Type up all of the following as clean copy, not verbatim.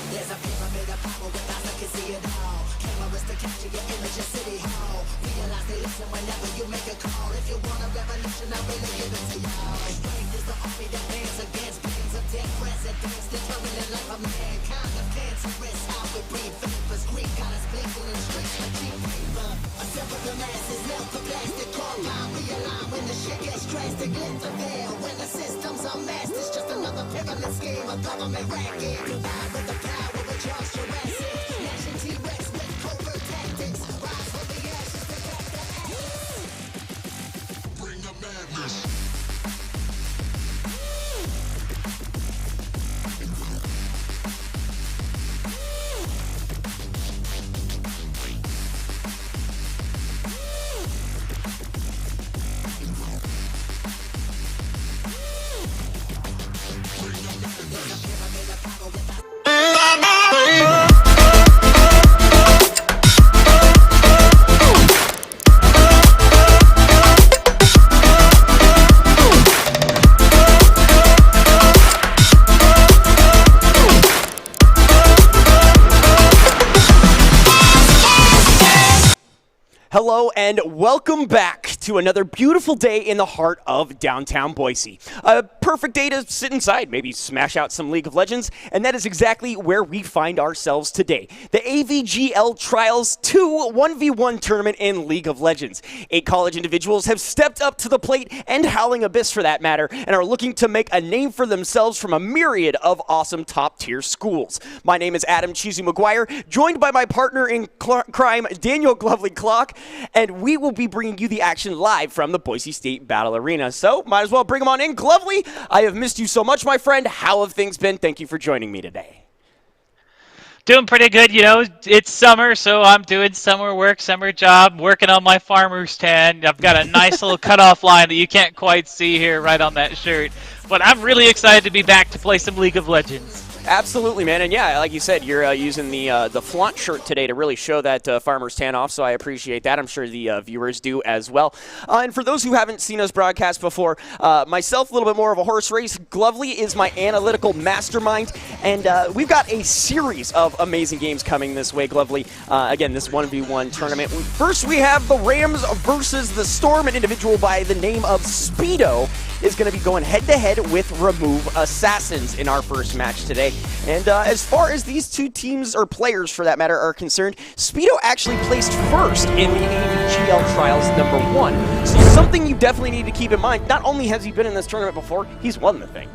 There's a pyramid of power with eyes that can see it all. Cameras to capture your image in City Hall. Realize they listen whenever you make a call. If you want a revolution, I really give it to y'all. Strength is the army that bands against billions of dead presidents, determining the life of mankind. Of cancerous, how we breathe vapors. Greek got us blinking in streets like cheap paper. Assemble the masses, melt the plastic carbine. Realign when the shit gets drastic. Lift the veil when the systems are masked. It's just another pyramid scheme, a government racket. Divide with the power with Charles Jurassic. Nation T-Rex with covert tactics. Rise from the ashes to back the ashes. Bring the madness. There's a pyramid of power with Hello and welcome back to another beautiful day in the heart of downtown Boise. A perfect day to sit inside, maybe smash out some League of Legends, and that is exactly where we find ourselves today. The AVGL Trials 2 1v1 tournament in League of Legends. 8 college individuals have stepped up to the plate, and Howling Abyss for that matter, and are looking to make a name for themselves from a myriad of awesome top-tier schools. My name is Adam Chizu McGuire, joined by my partner in crime, Daniel Glovely Clock, and we will be bringing you the action live from the Boise State Battle Arena. So, might as well bring them on in. Glovely, I have missed you so much, my friend. How have things been? Thank you for joining me today. Doing pretty good, you know. It's summer, so I'm doing summer work, summer job, working on my farmer's tan. I've got a nice little cutoff line that you can't quite see here right on that shirt. But I'm really excited to be back to play some League of Legends. Absolutely, man. And yeah, like you said, you're using the flaunt shirt today to really show that farmer's tan off, so I appreciate that. I'm sure the viewers do as well. And for those who haven't seen us broadcast before, myself, a little bit more of a horse race. Glovely is my analytical mastermind, and we've got a series of amazing games coming this way, Glovely. Again, this 1v1 tournament. First, we have the Rams versus the Storm. An individual by the name of Speedo is going to be going head-to-head with Remove Assassins in our first match today. And as far as these two teams, or players for that matter, are concerned, Speedo actually placed first in the AVGL Trials #1. So something you definitely need to keep in mind. Not only has he been in this tournament before, he's won the thing.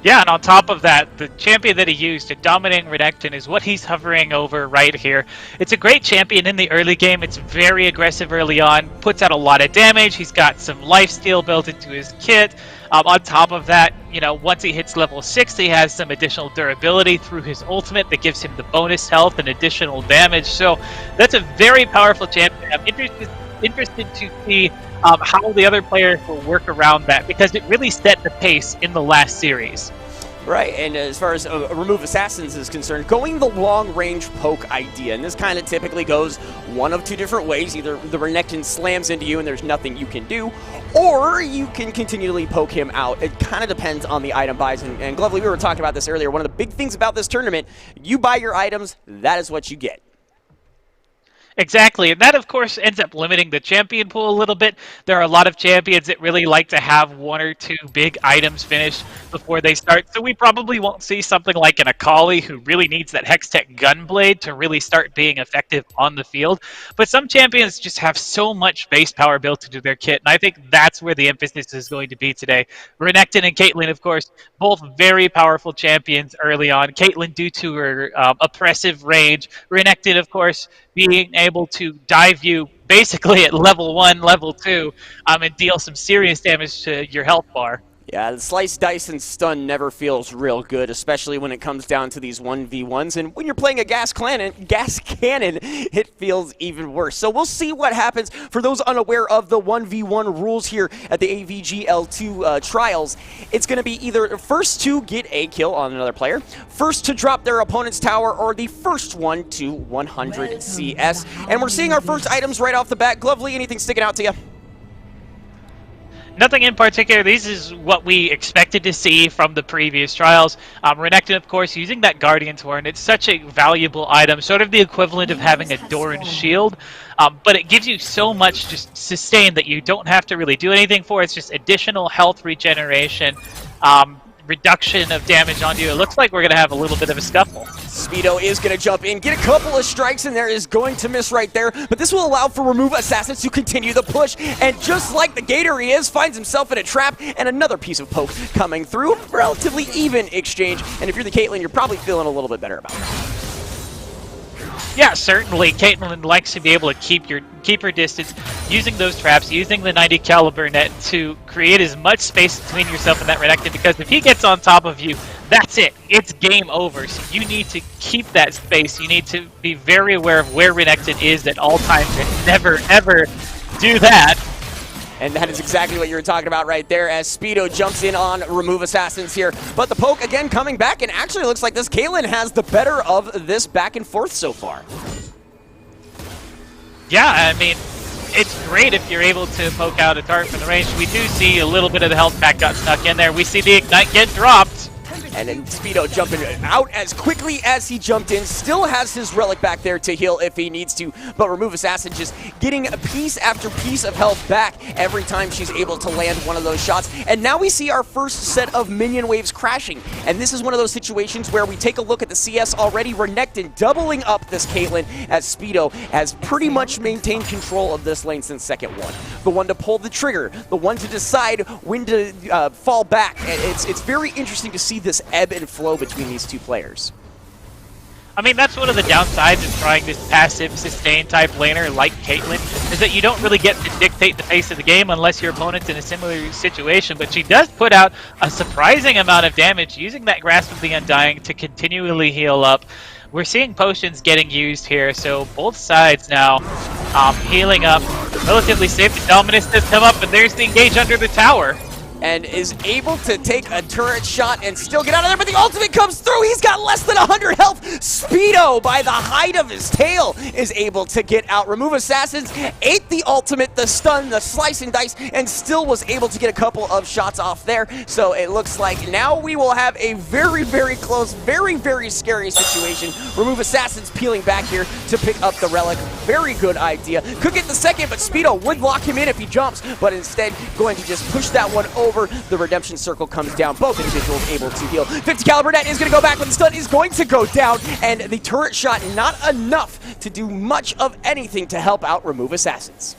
Yeah, and on top of that, the champion that he used, a dominating Renekton, is what he's hovering over right here. It's a great champion in the early game. It's very aggressive early on, puts out a lot of damage. He's got some lifesteal built into his kit. On top of that, you know, once he hits level 6, he has some additional durability through his ultimate that gives him the bonus health and additional damage. So that's a very powerful champion. I'm interested to see how the other players will work around that, because it really set the pace in the last series. Right, and as far as Remove Assassins is concerned, going the long-range poke idea, and this kind of typically goes one of two different ways. Either the Renekton slams into you and there's nothing you can do, or you can continually poke him out. It kind of depends on the item buys, and Glovely, we were talking about this earlier. One of the big things about this tournament, you buy your items, that is what you get. Exactly, and that of course ends up limiting the champion pool a little bit. There are a lot of champions that really like to have one or two big items finished before they start, so we probably won't see something like an Akali who really needs that Hextech Gunblade to really start being effective on the field. But some champions just have so much base power built into their kit, and I think that's where the emphasis is going to be today. Renekton and Caitlyn, of course, both very powerful champions early on. Caitlyn due to her oppressive range. Renekton, of course, being able to dive you basically at level 1, level 2, and deal some serious damage to your health bar. Yeah, the slice, dice, and stun never feels real good, especially when it comes down to these 1v1s. And when you're playing a gas cannon, it feels even worse. So we'll see what happens. For those unaware of the 1v1 rules here at the AVGL2 Trials, it's going to be either first to get a kill on another player, first to drop their opponent's tower, or the first one to 100 CS. And we're seeing our first items right off the bat. Glovely, anything sticking out to you? Nothing in particular. This is what we expected to see from the previous trials. Renekton, of course, using that Guardian's Horn. It's such a valuable item, sort of the equivalent of having a Doran shield. But it gives you so much just sustain that you don't have to really do anything for. It's just additional health regeneration, reduction of damage on you. It looks like we're going to have a little bit of a scuffle. Speedo is going to jump in, get a couple of strikes in there, is going to miss right there, but this will allow for Remove Assassins to continue the push, and just like the Gator he is, finds himself in a trap, and another piece of poke coming through. Relatively even exchange, and if you're the Caitlyn, you're probably feeling a little bit better about it. Yeah, certainly. Caitlyn likes to be able to keep her distance, using those traps, using the 90 caliber net to create as much space between yourself and that Renekton, because if he gets on top of you, that's it. It's game over. So you need to keep that space. You need to be very aware of where Renekton is at all times and never, ever do that. And that is exactly what you were talking about right there as Speedo jumps in on Remove Assassins here. But the poke again coming back, and actually looks like this Caitlyn has the better of this back and forth so far. Yeah, I mean, it's great if you're able to poke out a target from the range. We do see a little bit of the health pack got snuck in there. We see the Ignite get dropped. And then Speedo jumping out as quickly as he jumped in. Still has his relic back there to heal if he needs to. But Remove Assassin just getting a piece after piece of health back every time she's able to land one of those shots. And now we see our first set of minion waves crashing. And this is one of those situations where we take a look at the CS already. Renekton doubling up this Caitlyn as Speedo has pretty much maintained control of this lane since second one. The one to pull the trigger, the one to decide when to fall back. It's very interesting to see this ebb and flow between these two players. I mean, that's one of the downsides of trying this passive sustain type laner like Caitlyn, is that you don't really get to dictate the pace of the game unless your opponent's in a similar situation, but she does put out a surprising amount of damage using that Grasp of the Undying to continually heal up. We're seeing potions getting used here, so both sides now healing up. Relatively safe. Dominus does come up, and there's the engage under the tower. And is able to take a turret shot and still get out of there, but the ultimate comes through. He's got less than 100 health. Speedo, by the height of his tail, is able to get out. Remove Assassins ate the ultimate, the stun, the slice and dice, and still was able to get a couple of shots off there. So it looks like now we will have a very, very close, very, very scary situation. Remove Assassins peeling back here to pick up the relic. Very good idea. Could get the second, but Speedo would lock him in if he jumps, but instead going to just push that one over. The redemption circle comes down. Both individuals able to heal. 50 caliber net is going to go back, but the stun is going to go down, and the turret shot not enough to do much of anything to help out Remove Assassins.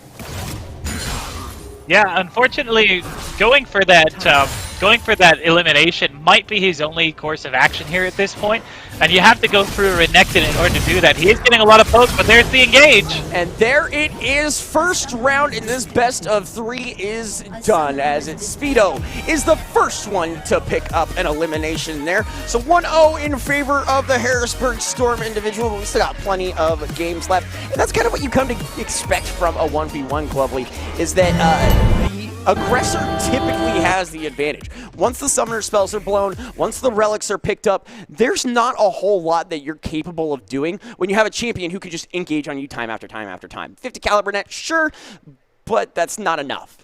Yeah, unfortunately, going for that elimination might be his only course of action here at this point, and you have to go through Renekton in order to do that. He is getting a lot of pokes, but there's the engage. And there it is. First round in this best of 3 is done, as Speedo is the first one to pick up an elimination there. So 1-0 in favor of the Harrisburg Storm individual, but we still got plenty of games left. And that's kind of what you come to expect from a 1v1, Glovely, is that the aggressor typically has the advantage. Once the summoner spells are blown, once the relics are picked up, there's not a whole lot that you're capable of doing when you have a champion who can just engage on you time after time after time. 50 caliber net, sure, but that's not enough.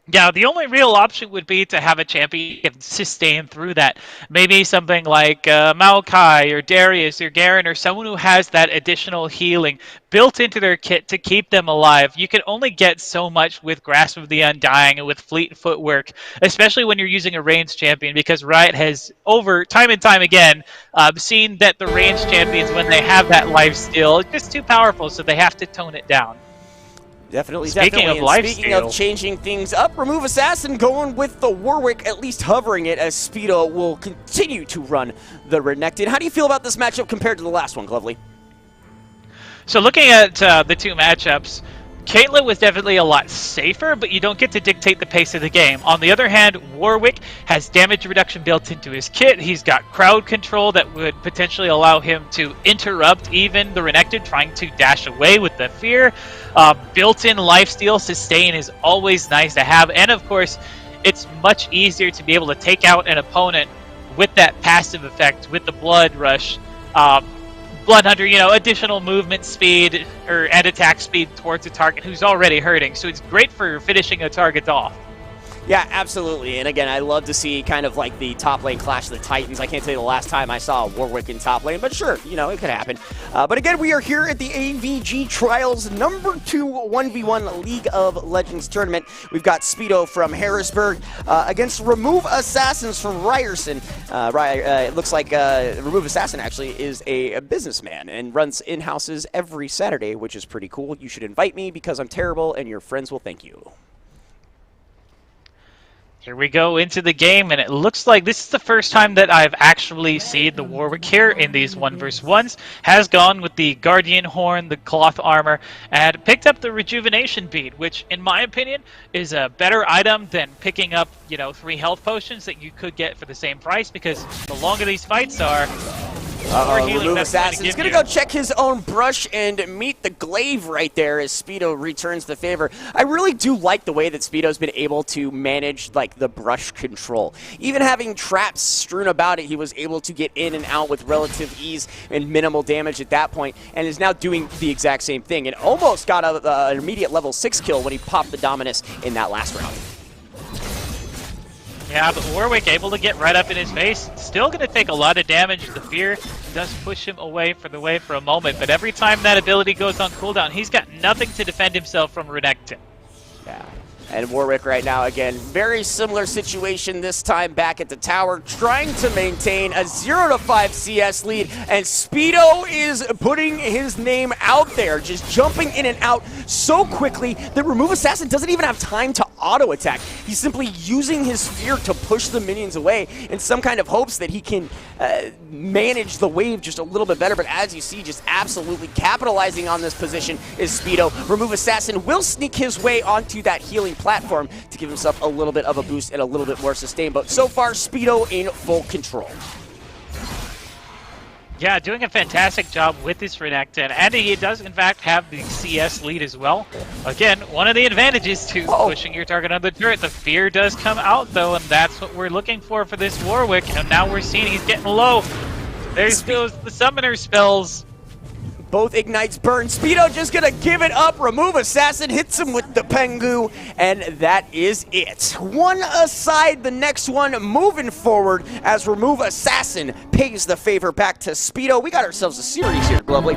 Yeah, the only real option would be to have a champion sustain through that. Maybe something like Maokai or Darius or Garen or someone who has that additional healing built into their kit to keep them alive. You can only get so much with Grasp of the Undying and with Fleet Footwork, especially when you're using a ranged champion, because Riot has, over time and time again, seen that the ranged champions, when they have that lifesteal, it's just too powerful, so they have to tone it down. Definitely. Speaking of changing things up, Remove Assassin going with the Warwick, at least hovering it, as Speedo will continue to run the Renekton. How do you feel about this matchup compared to the last one, Glovely? So looking at the two matchups, Caitlyn was definitely a lot safer, but you don't get to dictate the pace of the game. On the other hand, Warwick has damage reduction built into his kit. He's got crowd control that would potentially allow him to interrupt even the Renekton trying to dash away with the fear. Built-in lifesteal sustain is always nice to have, and of course, it's much easier to be able to take out an opponent with that passive effect, with the Blood Rush. Blood Hunter, additional movement speed and attack speed towards a target who's already hurting. So it's great for finishing a target off. Yeah, absolutely. And again, I love to see kind of like the top lane clash of the Titans. I can't tell you the last time I saw Warwick in top lane, but sure, it could happen. But again, we are here at the AVG Trials number 2 1v1 League of Legends tournament. We've got Speedo from Harrisburg against Remove Assassins from Ryerson. It looks like Remove Assassin actually is a businessman and runs in-houses every Saturday, which is pretty cool. You should invite me because I'm terrible and your friends will thank you. Here we go into the game, and it looks like this is the first time that I've actually seen the Warwick here in these 1v1s. Has gone with the Guardian Horn, the cloth armor, and picked up the Rejuvenation Bead, which, in my opinion, is a better item than picking up, 3 health potions that you could get for the same price, because the longer these fights are, Remove Assassin is going to go check his own brush and meet the glaive right there as Speedo returns the favor. I really do like the way that Speedo's been able to manage the brush control. Even having traps strewn about it, he was able to get in and out with relative ease and minimal damage at that point, and is now doing the exact same thing. And almost got an immediate level 6 kill when he popped the Dominus in that last round. Yeah, but Warwick able to get right up in his face. Still going to take a lot of damage. The fear does push him away for a moment, but every time that ability goes on cooldown, he's got nothing to defend himself from Renekton. Yeah. And Warwick right now, again, very similar situation this time back at the tower, trying to maintain a 0-5 CS lead, and Speedo is putting his name out there, just jumping in and out so quickly that Remove Assassin doesn't even have time to auto-attack. He's simply using his fear to push the minions away in some kind of hopes that he can manage the wave just a little bit better, but as you see, just absolutely capitalizing on this position is Speedo. Remove Assassin will sneak his way onto that healing platform to give himself a little bit of a boost and a little bit more sustain, but so far Speedo in full control. Yeah, doing a fantastic job with this Renekton, and he does in fact have the CS lead as well. Again, one of the advantages to pushing your target on the turret. The fear does come out though, and that's what we're looking for this Warwick, and now we're seeing he's getting low. There's those the summoner spells. Both ignites burn. Speedo just gonna give it up. Remove Assassin hits him with the Pengu, and that is it. One aside, the next one moving forward as Remove Assassin pays the favor back to Speedo. We got ourselves a series here, Glovely.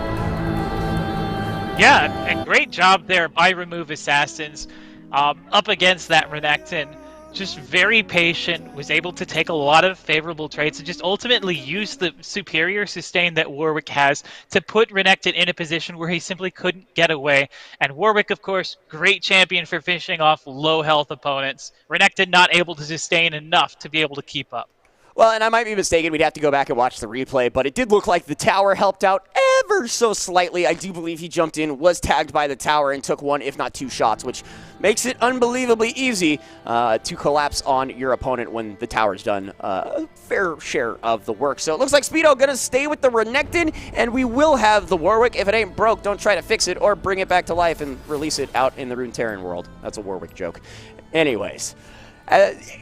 Yeah, and great job there by Remove Assassins up against that Renekton. Just very patient, was able to take a lot of favorable traits and just ultimately use the superior sustain that Warwick has to put Renekton in a position where he simply couldn't get away. And Warwick, of course, great champion for finishing off low health opponents. Renekton not able to sustain enough to be able to keep up. Well, and I might be mistaken, we'd have to go back and watch the replay, but it did look like the tower helped out ever so slightly. I do believe he jumped in, was tagged by the tower, and took one, if not two shots, which makes it unbelievably easy to collapse on your opponent when the tower's done a fair share of the work. So it looks like Speedo gonna stay with the Renekton, and we will have the Warwick. If it ain't broke, don't try to fix it or bring it back to life and release it out in the Runeterran world. That's a Warwick joke. Anyways.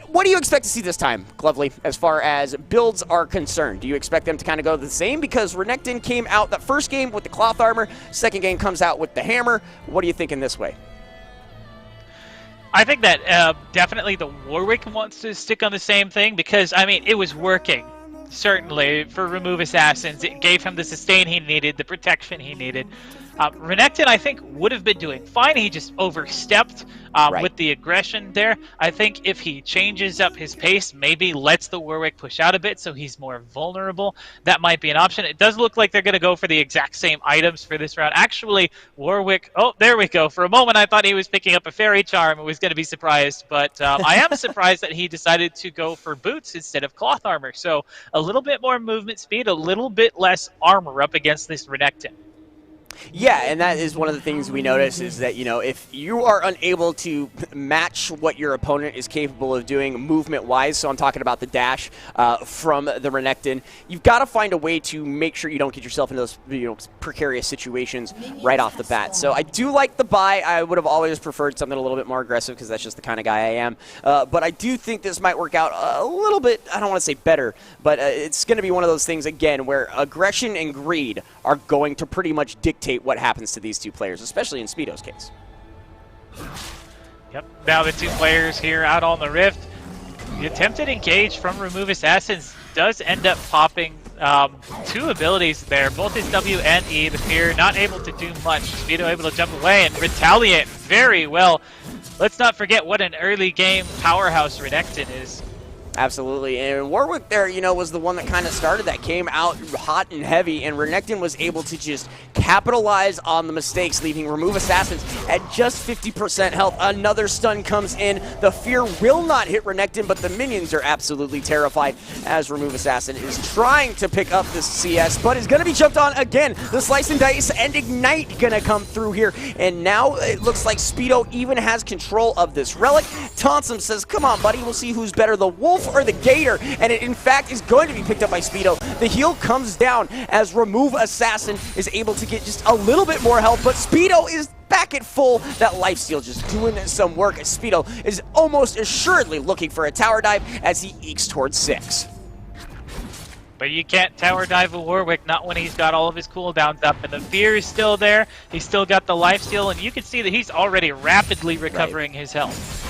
What do you expect to see this time, Glovely, as far as builds are concerned? Do you expect them to kind of go the same? Because Renekton came out that first game with the cloth armor, second game comes out with the hammer. What are you thinking this way? I think that definitely the Warwick wants to stick on the same thing because, I mean, it was working, certainly, for Remove Assassins. It gave him the sustain he needed, the protection he needed. Renekton, I think, would have been doing fine. He just overstepped with the aggression there. I think if he changes up his pace, maybe lets the Warwick push out a bit so he's more vulnerable, that might be an option. It does look like they're going to go for the exact same items for this round. Actually, Warwick, oh, there we go. For a moment, I thought he was picking up a Fairy Charm and was going to be surprised, but I am surprised that he decided to go for boots instead of cloth armor. So a little bit more movement speed, a little bit less armor up against this Renekton. Yeah, and that is one of the things we notice is that, you know, if you are unable to match what your opponent is capable of doing movement-wise, so I'm talking about the dash from the Renekton, you've got to find a way to make sure you don't get yourself into those, you know, precarious situations right off the bat. So I do like the buy. I would have always preferred something a little bit more aggressive because that's just the kind of guy I am. But I do think this might work out a little bit, I don't want to say better, but it's going to be one of those things, again, where aggression and greed are going to pretty much dictate what happens to these two players, especially in Speedo's case. Yep, now the two players here out on the Rift. The attempted engage from Remove Assassins does end up popping two abilities there, both his W and E. The Fear not able to do much. Speedo able to jump away and retaliate very well. Let's not forget what an early game powerhouse Renekton is. Absolutely, and Warwick there, you know, was the one that kind of started that, came out hot and heavy, and Renekton was able to just capitalize on the mistakes, leaving Remove Assassins at just 50% health. Another stun comes in. The Fear will not hit Renekton, but the minions are absolutely terrified as Remove Assassin is trying to pick up this CS, but is going to be jumped on again. The Slice and Dice and Ignite going to come through here, and now it looks like Speedo even has control of this relic. Taunts him, says, come on, buddy, we'll see who's better, the Wolf or the Gator, and it in fact is going to be picked up by Speedo. The heal comes down as Remove Assassin is able to get just a little bit more health, but Speedo is back at full. That lifesteal just doing some work as Speedo is almost assuredly looking for a tower dive as he ekes towards 6. But you can't tower dive a Warwick, not when he's got all of his cooldowns up, and the Fear is still there. He's still got the lifesteal, and you can see that he's already rapidly recovering his health.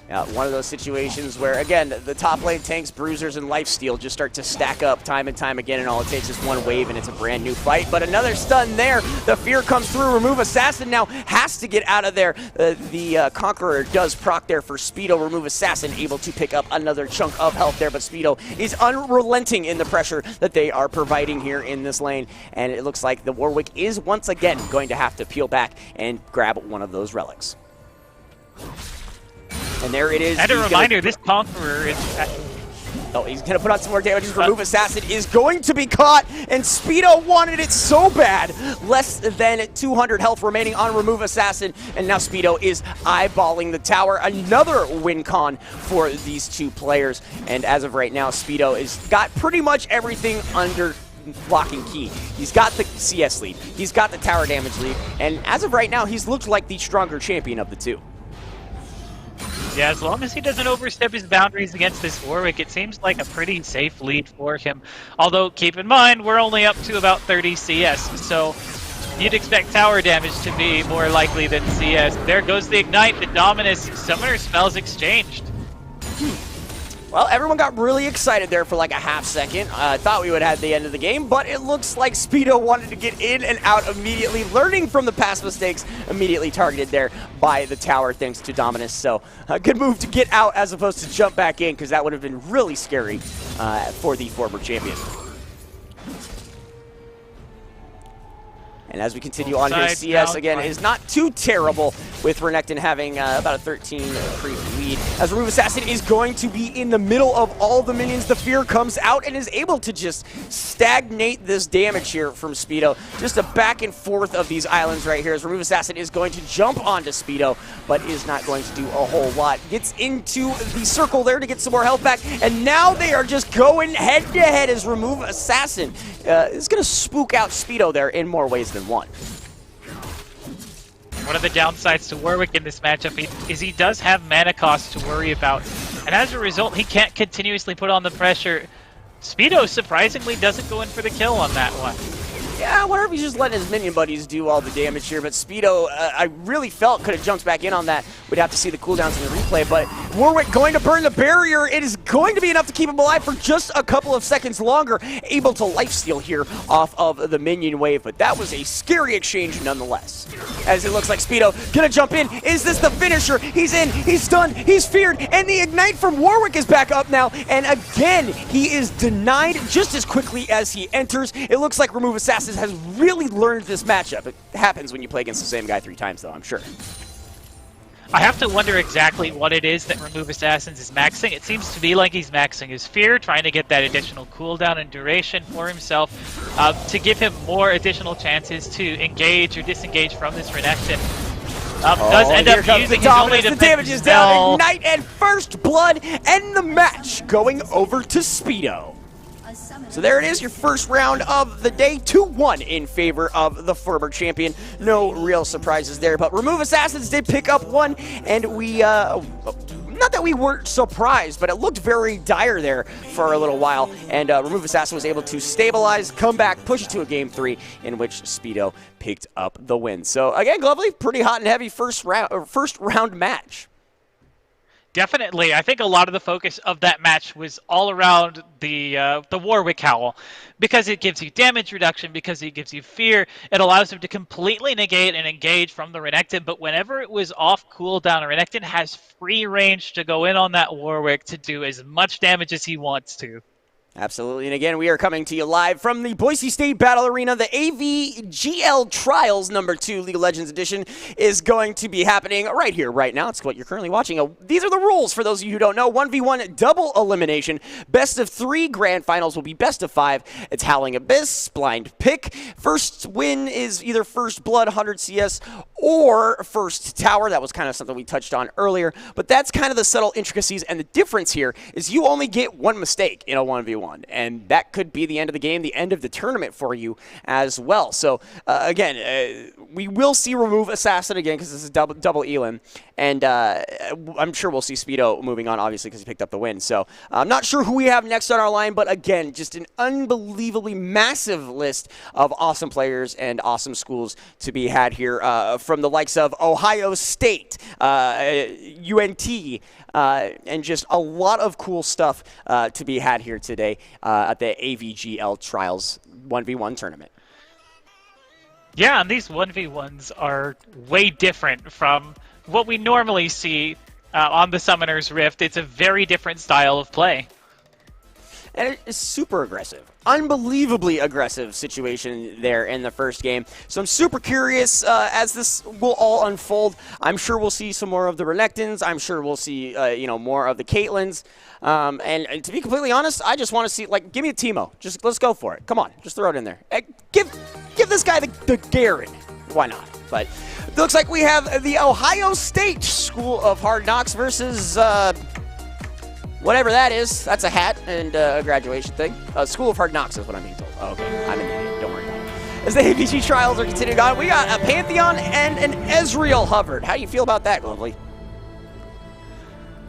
One of those situations where, again, the top lane tanks, bruisers, and lifesteal just start to stack up time and time again, and all it takes is one wave, and it's a brand new fight. But another stun there. The fear comes through. Remove Assassin now has to get out of there. The Conqueror does proc there for Speedo. Remove Assassin able to pick up another chunk of health there, but Speedo is unrelenting in the pressure that they are providing here in this lane, and it looks like the Warwick is once again going to have to peel back and grab one of those relics. And there it is. And a reminder, this Conqueror is... Oh, he's going to put on some more damage. Remove Assassin is going to be caught, and Speedo wanted it so bad. Less than 200 health remaining on Remove Assassin, and now Speedo is eyeballing the tower. Another win con for these two players, and as of right now, Speedo has got pretty much everything under lock and key. He's got the CS lead, he's got the tower damage lead, and as of right now, he's looked like the stronger champion of the two. Yeah, as long as he doesn't overstep his boundaries against this Warwick, it seems like a pretty safe lead for him. Although, keep in mind, we're only up to about 30 CS, so you'd expect tower damage to be more likely than CS. There goes the Ignite, the Dominus, Summoner spells exchanged. Well, everyone got really excited there for like a half second. I thought we would have the end of the game, but it looks like Speedo wanted to get in and out immediately, learning from the past mistakes, immediately targeted there by the tower thanks to Dominus. So a good move to get out as opposed to jump back in, because that would have been really scary for the former champion. And as we continue on here, CS again is not too terrible, with Renekton having about a 13 creep lead. As Remove Assassin is going to be in the middle of all the minions, the fear comes out and is able to just stagnate this damage here from Speedo. Just a back and forth of these islands right here, as Remove Assassin is going to jump onto Speedo, but is not going to do a whole lot. Gets into the circle there to get some more health back, and now they are just going head to head as Remove Assassin is going to spook out Speedo there in more ways than one. One of the downsides to Warwick in this matchup is he does have mana cost to worry about, and as a result, he can't continuously put on the pressure. Speedo surprisingly doesn't go in for the kill on that one. Yeah, I wonder if he's just letting his minion buddies do all the damage here, but Speedo, I really felt could have jumped back in on that. We'd have to see the cooldowns in the replay, but Warwick going to burn the barrier. It is going to be enough to keep him alive for just a couple of seconds longer, able to lifesteal here off of the minion wave, but that was a scary exchange nonetheless. As it looks like Speedo gonna jump in. Is this the finisher? He's in, he's stunned, he's feared, and the Ignite from Warwick is back up now, and again, he is denied just as quickly as he enters. It looks like Remove Assassin has really learned this matchup. It happens when you play against the same guy 3 times, though, I'm sure. I have to wonder exactly what it is that Remove Assassins is maxing. It seems to be like he's maxing his fear, trying to get that additional cooldown and duration for himself to give him more additional chances to engage or disengage from this Renekton. Does end up using his only defense. The damage is down. Ignite and First Blood end the match, going over to Speedo. So there it is, your first round of the day, 2-1 in favor of the former champion. No real surprises there, but Remove Assassins did pick up one, and we, not that we weren't surprised, but it looked very dire there for a little while, and Remove Assassin was able to stabilize, come back, push it to a game 3, in which Speedo picked up the win. So again, Glovely, pretty hot and heavy first round match. Definitely. I think a lot of the focus of that match was all around the Warwick Howl, because it gives you damage reduction, because it gives you fear. It allows him to completely negate and engage from the Renekton, but whenever it was off cooldown, Renekton has free range to go in on that Warwick to do as much damage as he wants to. Absolutely, and again, we are coming to you live from the Boise State Battle Arena. The AVGL Trials #2 League of Legends Edition is going to be happening right here, right now. It's what you're currently watching. These are the rules for those of you who don't know. 1v1 double elimination. Best of 3 grand finals will be best of 5. It's Howling Abyss, blind pick. First win is either First Blood, 100 CS, or First Tower. That was kind of something we touched on earlier, but that's kind of the subtle intricacies, and the difference here is you only get one mistake in a 1v1. And that could be the end of the game, the end of the tournament for you as well. So, again, we will see Remove Assassin again because this is double Elan. And I'm sure we'll see Speedo moving on, obviously, because he picked up the win. So, I'm not sure who we have next on our line, but again, just an unbelievably massive list of awesome players and awesome schools to be had here from the likes of Ohio State, UNT, and just a lot of cool stuff to be had here today at the AVGL Trials 1v1 tournament. Yeah, and these 1v1s are way different from what we normally see on the Summoner's Rift. It's a very different style of play. And it is super aggressive. Unbelievably aggressive situation there in the first game. So I'm super curious as this will all unfold. I'm sure we'll see some more of the Renekton's. I'm sure we'll see more of the Caitlyn's. And to be completely honest, I just want to see, give me a Teemo. Just let's go for it. Come on, just throw it in there. Give this guy the Garen. Why not? But it looks like we have the Ohio State School of Hard Knocks versus whatever that is. That's a hat and a graduation thing. School of Hard Knocks is what I'm being told. Oh, okay, I'm an idiot. Don't worry about it. As the AVG trials are continuing on, we got a Pantheon and an Ezreal Hubbard. How do you feel about that, Lovely?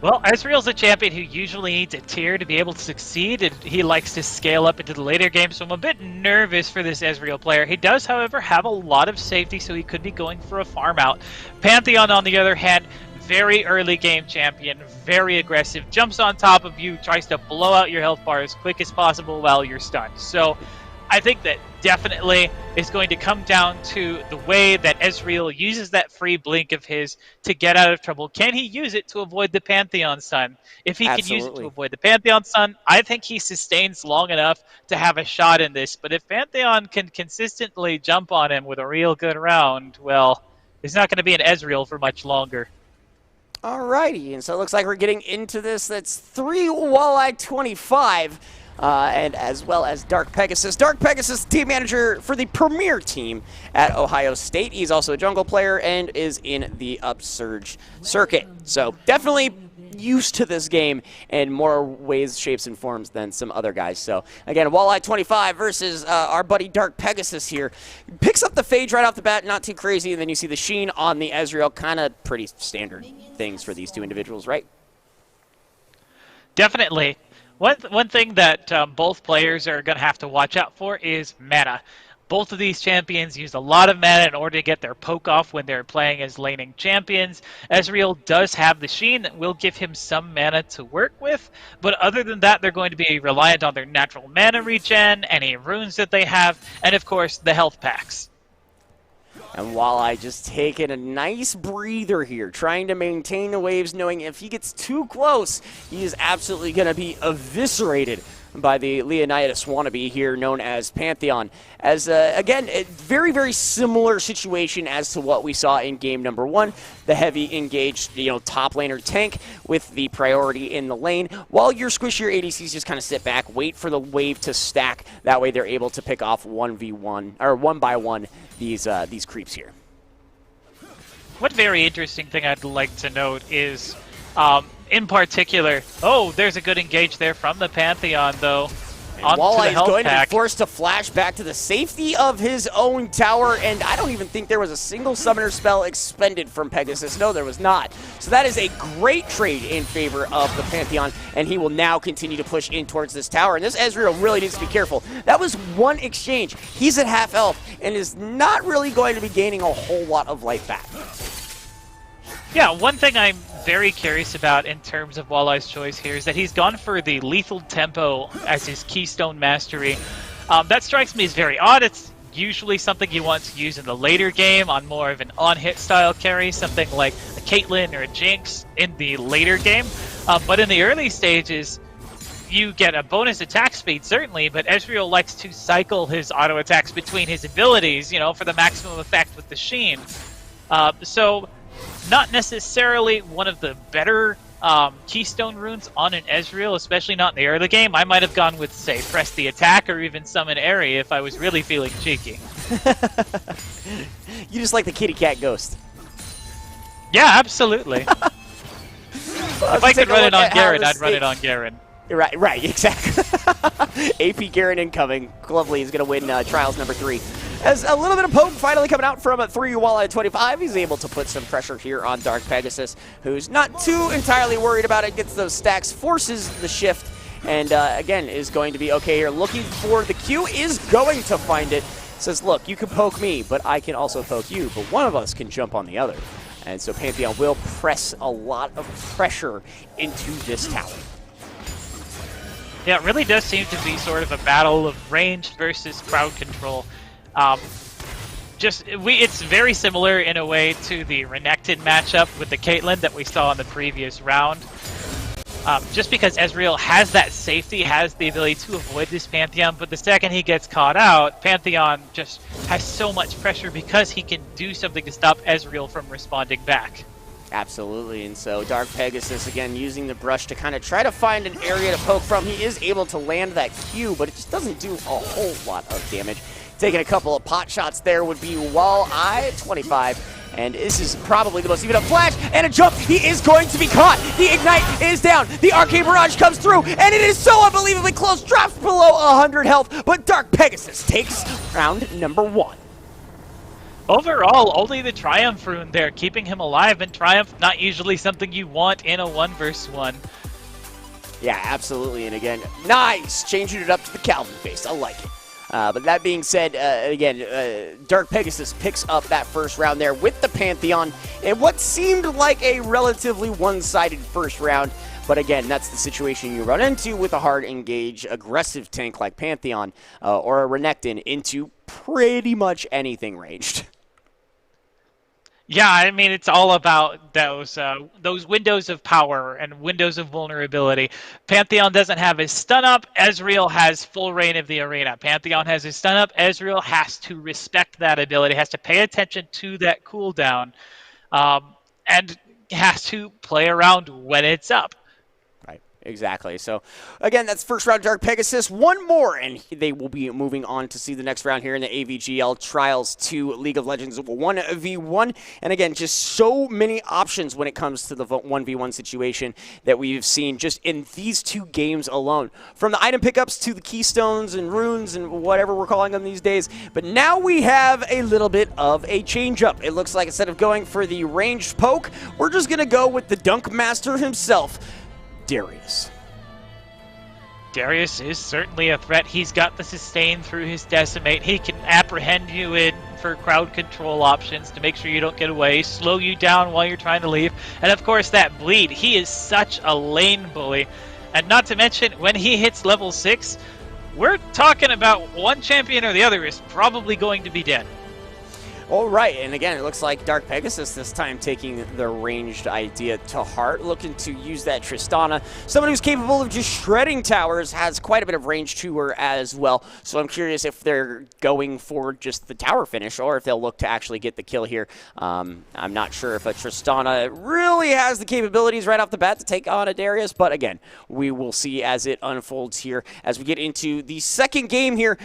Well, Ezreal's a champion who usually needs a tier to be able to succeed, and he likes to scale up into the later game, so I'm a bit nervous for this Ezreal player. He does, however, have a lot of safety, so he could be going for a farm out. Pantheon, on the other hand, very early game champion, very aggressive, jumps on top of you, tries to blow out your health bar as quick as possible while you're stunned. So I think that definitely is going to come down to the way that Ezreal uses that free blink of his to get out of trouble. Can he use it to avoid the Pantheon stun? If he can use it to avoid the Pantheon stun, I think he sustains long enough to have a shot in this. But if Pantheon can consistently jump on him with a real good round, well, there's not going to be an Ezreal for much longer. Alrighty, and so it looks like we're getting into this. That's 3 Walleye 25. And as well as Dark Pegasus. Dark Pegasus, team manager for the premier team at Ohio State. He's also a jungle player and is in the Upsurge circuit. So definitely used to this game in more ways, shapes, and forms than some other guys. So again, Walleye 25 versus our buddy Dark Pegasus here. Picks up the Phage right off the bat, not too crazy, and then you see the Sheen on the Ezreal. Kind of pretty standard things for these two individuals, right? Definitely. One thing that both players are going to have to watch out for is mana. Both of these champions use a lot of mana in order to get their poke off when they're playing as laning champions. Ezreal does have the Sheen that will give him some mana to work with, but other than that, they're going to be reliant on their natural mana regen, any runes that they have, and of course, the health packs. And Walleye just taking a nice breather here, trying to maintain the waves, knowing if he gets too close, he is absolutely going to be eviscerated by the Leonidas wannabe here, known as Pantheon. As, again, a very, very similar situation as to what we saw in game number 1. The heavy engaged, top laner tank with the priority in the lane, while your squishier ADCs just kind of sit back, wait for the wave to stack. That way they're able to pick off 1v1, or 1 by 1, these creeps here. One very interesting thing I'd like to note is, in particular, there's a good engage there from the Pantheon, though. Walleye is going to be forced to flash back to the safety of his own tower, and I don't even think there was a single summoner spell expended from Pegasus. No, there was not. So that is a great trade in favor of the Pantheon, and he will now continue to push in towards this tower. And this Ezreal really needs to be careful. That was one exchange. He's at half health and is not really going to be gaining a whole lot of life back. Yeah, one thing I'm very curious about in terms of Walleye's choice here is that he's gone for the lethal tempo as his keystone mastery. That strikes me as very odd. It's usually something you want to use in the later game on more of an on-hit style carry, something like a Caitlyn or a Jinx in the later game. But in the early stages, you get a bonus attack speed, certainly, but Ezreal likes to cycle his auto attacks between his abilities, for the maximum effect with the Sheen. So not necessarily one of the better keystone runes on an Ezreal, especially not in the early game. I might have gone with, say, press the attack or even summon Airy if I was really feeling cheeky. You just like the kitty cat ghost. Yeah, absolutely. If I could run it on Garen, I'd run it on Garen. Right, exactly. AP Garen incoming. Lovely is going to win Trials number 3. As a little bit of poke finally coming out from a 3 Walleye 25, he's able to put some pressure here on Dark Pegasus, who's not too entirely worried about it, gets those stacks, forces the shift, and again is going to be okay here. Looking for the Q, is going to find it. Says, look, you can poke me, but I can also poke you, but one of us can jump on the other. And so Pantheon will press a lot of pressure into this tower. Yeah, it really does seem to be sort of a battle of range versus crowd control. It's very similar in a way to the Renekton matchup with the Caitlyn that we saw in the previous round. Just because Ezreal has that safety, has the ability to avoid this Pantheon, but the second he gets caught out, Pantheon just has so much pressure because he can do something to stop Ezreal from responding back. Absolutely, and so Dark Pegasus, again, using the brush to kind of try to find an area to poke from. He is able to land that Q, but it just doesn't do a whole lot of damage. Taking a couple of pot shots there would be Walleye at 25. And this is probably the most even. A flash and a jump. He is going to be caught. The Ignite is down. The Arcane Barrage comes through, and it is so unbelievably close. Drops below 100 health, but Dark Pegasus takes round number 1. Overall, only the Triumph rune there, keeping him alive, and Triumph not usually something you want in a 1 versus 1. Yeah, absolutely. And again, nice. Changing it up to the Calvin face. I like it. But that being said, again, Dark Pegasus picks up that first round there with the Pantheon in what seemed like a relatively one-sided first round. But again, that's the situation you run into with a hard engage, aggressive tank like Pantheon or a Renekton into pretty much anything ranged. Yeah, I mean, it's all about those windows of power and windows of vulnerability. Pantheon doesn't have his stun up. Ezreal has full reign of the arena. Pantheon has his stun up. Ezreal has to respect that ability, has to pay attention to that cooldown, and has to play around when it's up. Exactly. So, again, that's first round Dark Pegasus. One more, and they will be moving on to see the next round here in the AVGL Trials 2 League of Legends 1v1. And again, just so many options when it comes to the 1v1 situation that we've seen just in these 2 games alone. From the item pickups to the keystones and runes and whatever we're calling them these days. But now we have a little bit of a change-up. It looks like instead of going for the ranged poke, we're just going to go with the Dunk Master himself, Darius. Darius is certainly a threat. He's got the sustain through his decimate. He can apprehend you in for crowd control options to make sure you don't get away, slow you down while you're trying to leave, and of course that bleed. He is such a lane bully. And not to mention, when he hits level 6, we're talking about one champion or the other is probably going to be dead. All right, and again, it looks like Dark Pegasus this time taking the ranged idea to heart, looking to use that Tristana. Someone who's capable of just shredding towers, has quite a bit of range to her as well. So I'm curious if they're going for just the tower finish or if they'll look to actually get the kill here. I'm not sure if a Tristana really has the capabilities right off the bat to take on a Darius, but again, we will see as it unfolds here as we get into the second game here,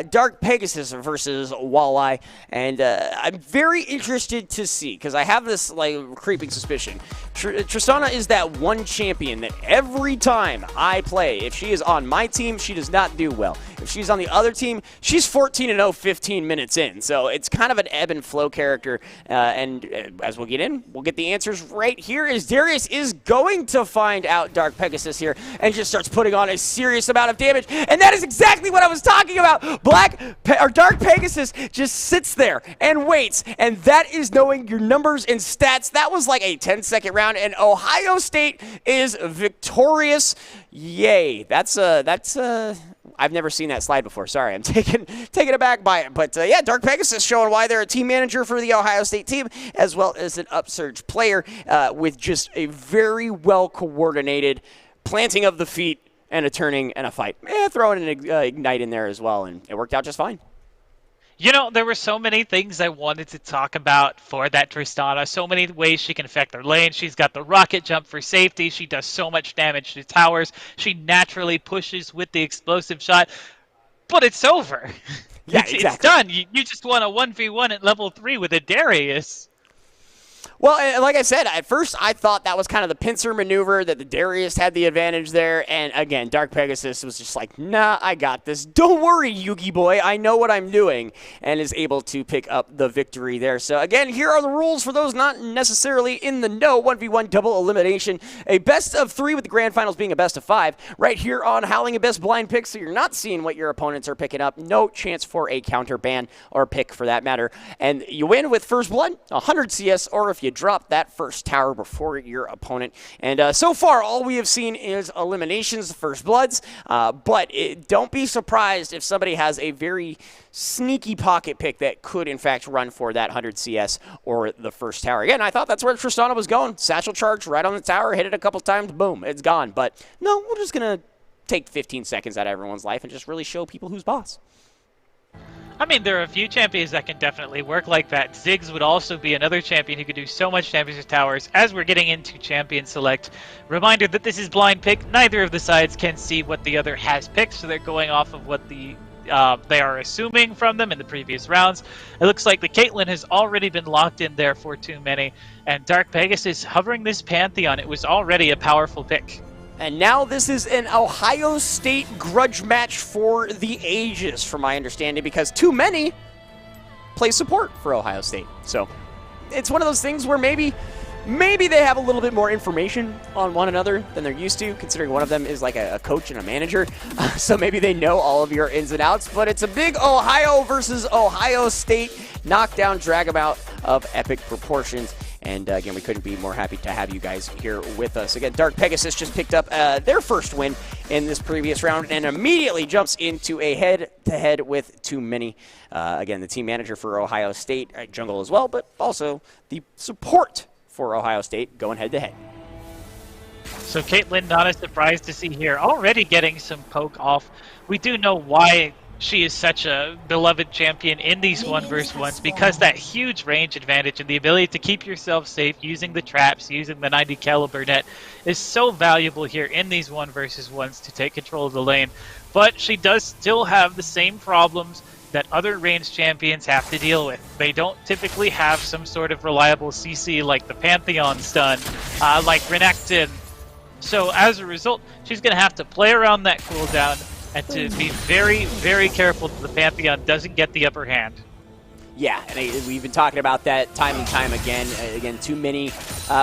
Dark Pegasus versus Walleye, and I'm very interested to see, because I have this like creeping suspicion. Tristana is that one champion that every time I play, if she is on my team, she does not do well. If she's on the other team, she's 14-0 15 minutes in. So it's kind of an ebb and flow character. And as we'll get in, we'll get the answers right here as Darius is going to find out Dark Pegasus here and just starts putting on a serious amount of damage. And that is exactly what I was talking about. Dark Pegasus just sits there and waits. And that is knowing your numbers and stats. That was like a 10-second round, and Ohio State is victorious. Yay. I've never seen that slide before. Sorry, I'm taken aback by it. But yeah, Dark Pegasus showing why they're a team manager for the Ohio State team, as well as an upsurge player with just a very well-coordinated planting of the feet and a turning and a fight. Throwing an Ignite in there as well, and it worked out just fine. You know, there were so many things I wanted to talk about for that Tristana. So many ways she can affect their lane. She's got the rocket jump for safety. She does so much damage to towers. She naturally pushes with the explosive shot. But it's over. Yeah, It's exactly. done. You just won a 1v1 at level 3 with a Darius. Well, like I said, at first I thought that was kind of the pincer maneuver, that the Darius had the advantage there. And again, Dark Pegasus was just like, nah, I got this. Don't worry, Yugi boy. I know what I'm doing. And is able to pick up the victory there. So again, here are the rules for those not necessarily in the know. 1v1 double elimination. A best of 3 with the grand finals being a best of 5. Right here on Howling Abyss Blind Pick, so you're not seeing what your opponents are picking up. No chance for a counter ban or pick for that matter. And you win with First Blood, 100 CS, or or if you drop that first tower before your opponent. And so far, all we have seen is eliminations, first bloods, but don't be surprised if somebody has a very sneaky pocket pick that could, in fact, run for that 100 CS or the first tower. Again, I thought that's where Tristana was going. Satchel charge right on the tower, hit it a couple times, boom, it's gone. But no, we're just going to take 15 seconds out of everyone's life and just really show people who's boss. I mean, there are a few champions that can definitely work like that. Ziggs would also be another champion who could do so much damage to towers. As we're getting into champion select, reminder that this is blind pick. Neither of the sides can see what the other has picked, so they're going off of what they are assuming from them in the previous rounds. It looks like the Caitlyn has already been locked in there for too many, and Dark Pegasus hovering this Pantheon. It was already a powerful pick. And now this is an Ohio State grudge match for the ages, from my understanding, because too many play support for Ohio State. So it's one of those things where maybe they have a little bit more information on one another than they're used to, considering one of them is like a coach and a manager. So maybe they know all of your ins and outs, but it's a big Ohio versus Ohio State knockdown drag-em-out of epic proportions. And again, we couldn't be more happy to have you guys here with us. Again, Dark Pegasus just picked up their first win in this previous round and immediately jumps into a head-to-head with too many. Again, the team manager for Ohio State, jungle as well, but also the support for Ohio State going head-to-head. So Caitlyn, not a surprise to see here, already getting some poke off. We do know why she is such a beloved champion in these 1v1s, because that huge range advantage and the ability to keep yourself safe using the traps, using the 90 caliber net is so valuable here in these 1v1s to take control of the lane. But she does still have the same problems that other ranged champions have to deal with. They don't typically have some sort of reliable CC like the Pantheon stun, like Renekton. So as a result, she's going to have to play around that cooldown and to be very, very careful that the Pantheon doesn't get the upper hand. Yeah, and we've been talking about that time and time again. Again, too many.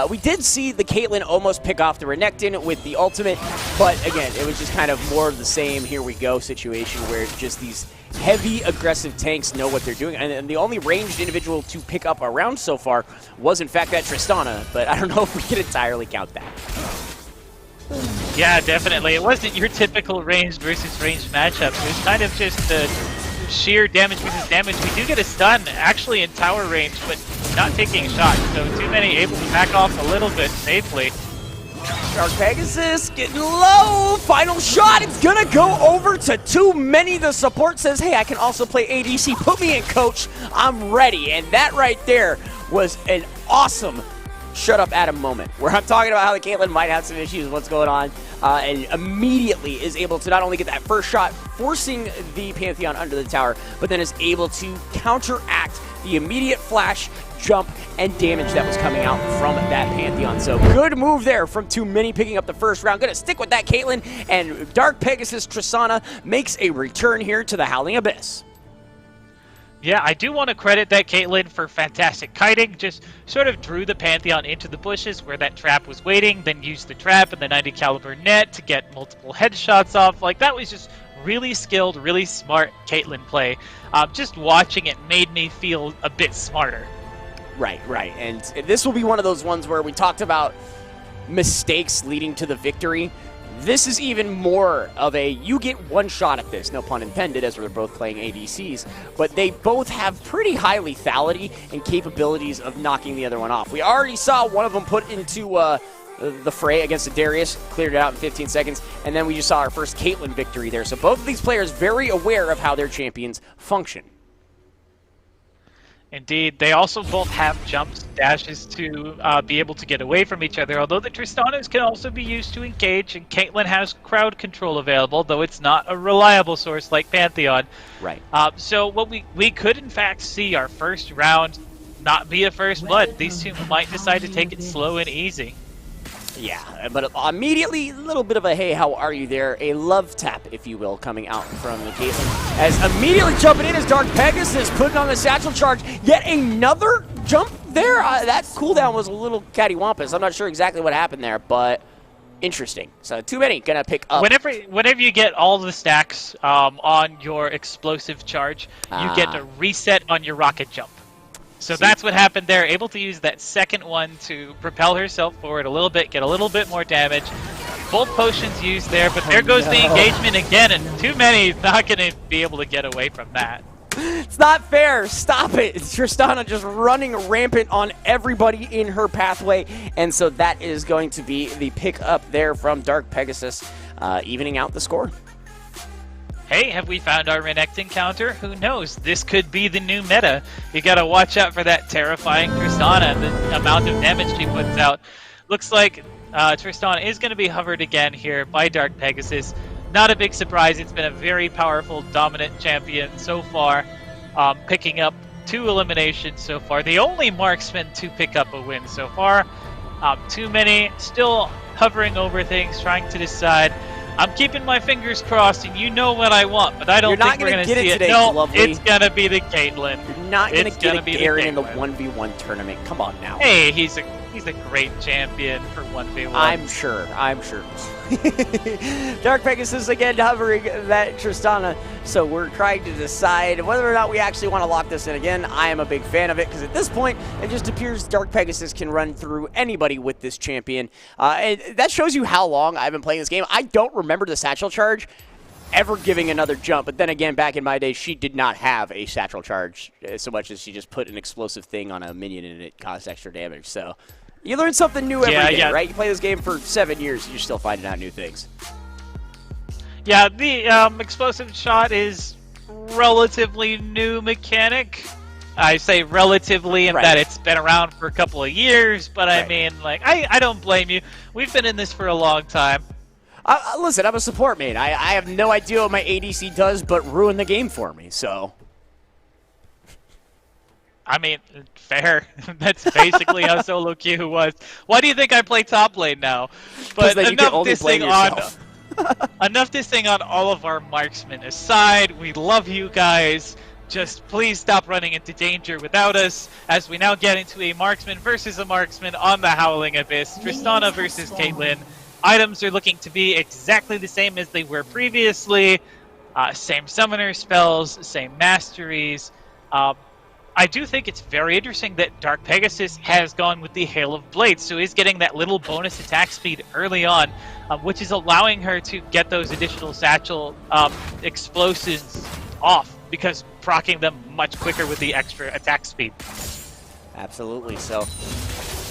We did see the Caitlyn almost pick off the Renekton with the ultimate, but again, it was just kind of more of the same here we go situation where just these heavy, aggressive tanks know what they're doing. And the only ranged individual to pick up a round so far was, in fact, that Tristana, but I don't know if we can entirely count that. Yeah, definitely. It wasn't your typical ranged versus ranged matchup. It was kind of just sheer damage versus damage. We do get a stun, actually in tower range, but not taking shots. So too many able to back off a little bit safely. Dark Pegasus getting low. Final shot. It's going to go over to too many. The support says, hey, I can also play ADC. Put me in, coach. I'm ready. And that right there was an awesome shut up Adam moment, where I'm talking about how the Caitlyn might have some issues with what's going on, and immediately is able to not only get that first shot, forcing the Pantheon under the tower, but then is able to counteract the immediate flash, jump, and damage that was coming out from that Pantheon. So good move there from Too Many picking up the first round. Gonna stick with that Caitlyn, and Dark Pegasus Tristana makes a return here to the Howling Abyss. Yeah, I do want to credit that Caitlyn for fantastic kiting. Just sort of drew the Pantheon into the bushes where that trap was waiting, then used the trap and the 90 caliber net to get multiple headshots off. Like, that was just really skilled, really smart Caitlyn play. Just watching it made me feel a bit smarter. Right. And this will be one of those ones where we talked about mistakes leading to the victory. This is even more of a, you get one shot at this, no pun intended, as we're both playing ADCs, but they both have pretty high lethality and capabilities of knocking the other one off. We already saw one of them put into the fray against the Darius, cleared it out in 15 seconds, and then we just saw our first Caitlyn victory there. So both of these players very aware of how their champions function. Indeed, they also both have jumps, dashes to be able to get away from each other, although the Tristanas can also be used to engage, and Caitlyn has crowd control available, though it's not a reliable source like Pantheon. Right. So what we could in fact see our first round not be a first blood. These two might decide to take it slow and easy. Yeah, but immediately, a little bit of a, hey, how are you there? A love tap, if you will, coming out from the Caitlyn. As immediately jumping in is Dark Pegasus, putting on the satchel charge. Yet another jump there. That cooldown was a little cattywampus. I'm not sure exactly what happened there, but interesting. So Too Many gonna pick up. Whenever you get all the stacks on your explosive charge, you get a reset on your rocket jump. So that's what happened there. Able to use that second one to propel herself forward a little bit, get a little bit more damage. Both potions used there, but there goes the engagement again, and too many is not going to be able to get away from that. It's not fair. Stop it. It's Tristana just running rampant on everybody in her pathway. And so that is going to be the pick up there from Dark Pegasus, evening out the score. Hey, have we found our Renekton counter? Who knows? This could be the new meta. You gotta watch out for that terrifying Tristana and the amount of damage she puts out. Looks like Tristana is going to be hovered again here by Dark Pegasus. Not a big surprise. It's been a very powerful, dominant champion so far, picking up 2 eliminations so far. The only marksman to pick up a win so far. Too many, still hovering over things, trying to decide. I'm keeping my fingers crossed, and you know what I want, but I don't think we're going to see it. No, lovely. It's going to be the Caitlyn. You're not going to get a Garen in the 1v1 tournament. Come on now. Hey, he's a great champion for 1v1. I'm sure. Dark Pegasus again hovering that Tristana. So we're trying to decide whether or not we actually want to lock this in again. I am a big fan of it because at this point, it just appears Dark Pegasus can run through anybody with this champion. And that shows you how long I've been playing this game. I don't remember the satchel charge ever giving another jump. But then again, back in my day, she did not have a satchel charge so much as she just put an explosive thing on a minion and it caused extra damage. So you learn something new every day, right? You play this game for 7 years, you're still finding out new things. Yeah, the explosive shot is relatively new mechanic. I say relatively in that it's been around for a couple of years, but I mean, like, I don't blame you. We've been in this for a long time. Listen, I'm a support main. I have no idea what my ADC does but ruin the game for me, so. I mean, fair. That's basically how solo queue was. Why do you think I play top lane now? But enough dissing on enough dissing on all of our marksmen aside. We love you guys. Just please stop running into danger without us, as we now get into a marksman versus a marksman on the Howling Abyss. Tristana versus Caitlyn. Items are looking to be exactly the same as they were previously. Same summoner spells, same masteries. I do think it's very interesting that Dark Pegasus has gone with the Hail of Blades, so he's getting that little bonus attack speed early on, which is allowing her to get those additional satchel explosives off, because proccing them much quicker with the extra attack speed. Absolutely. So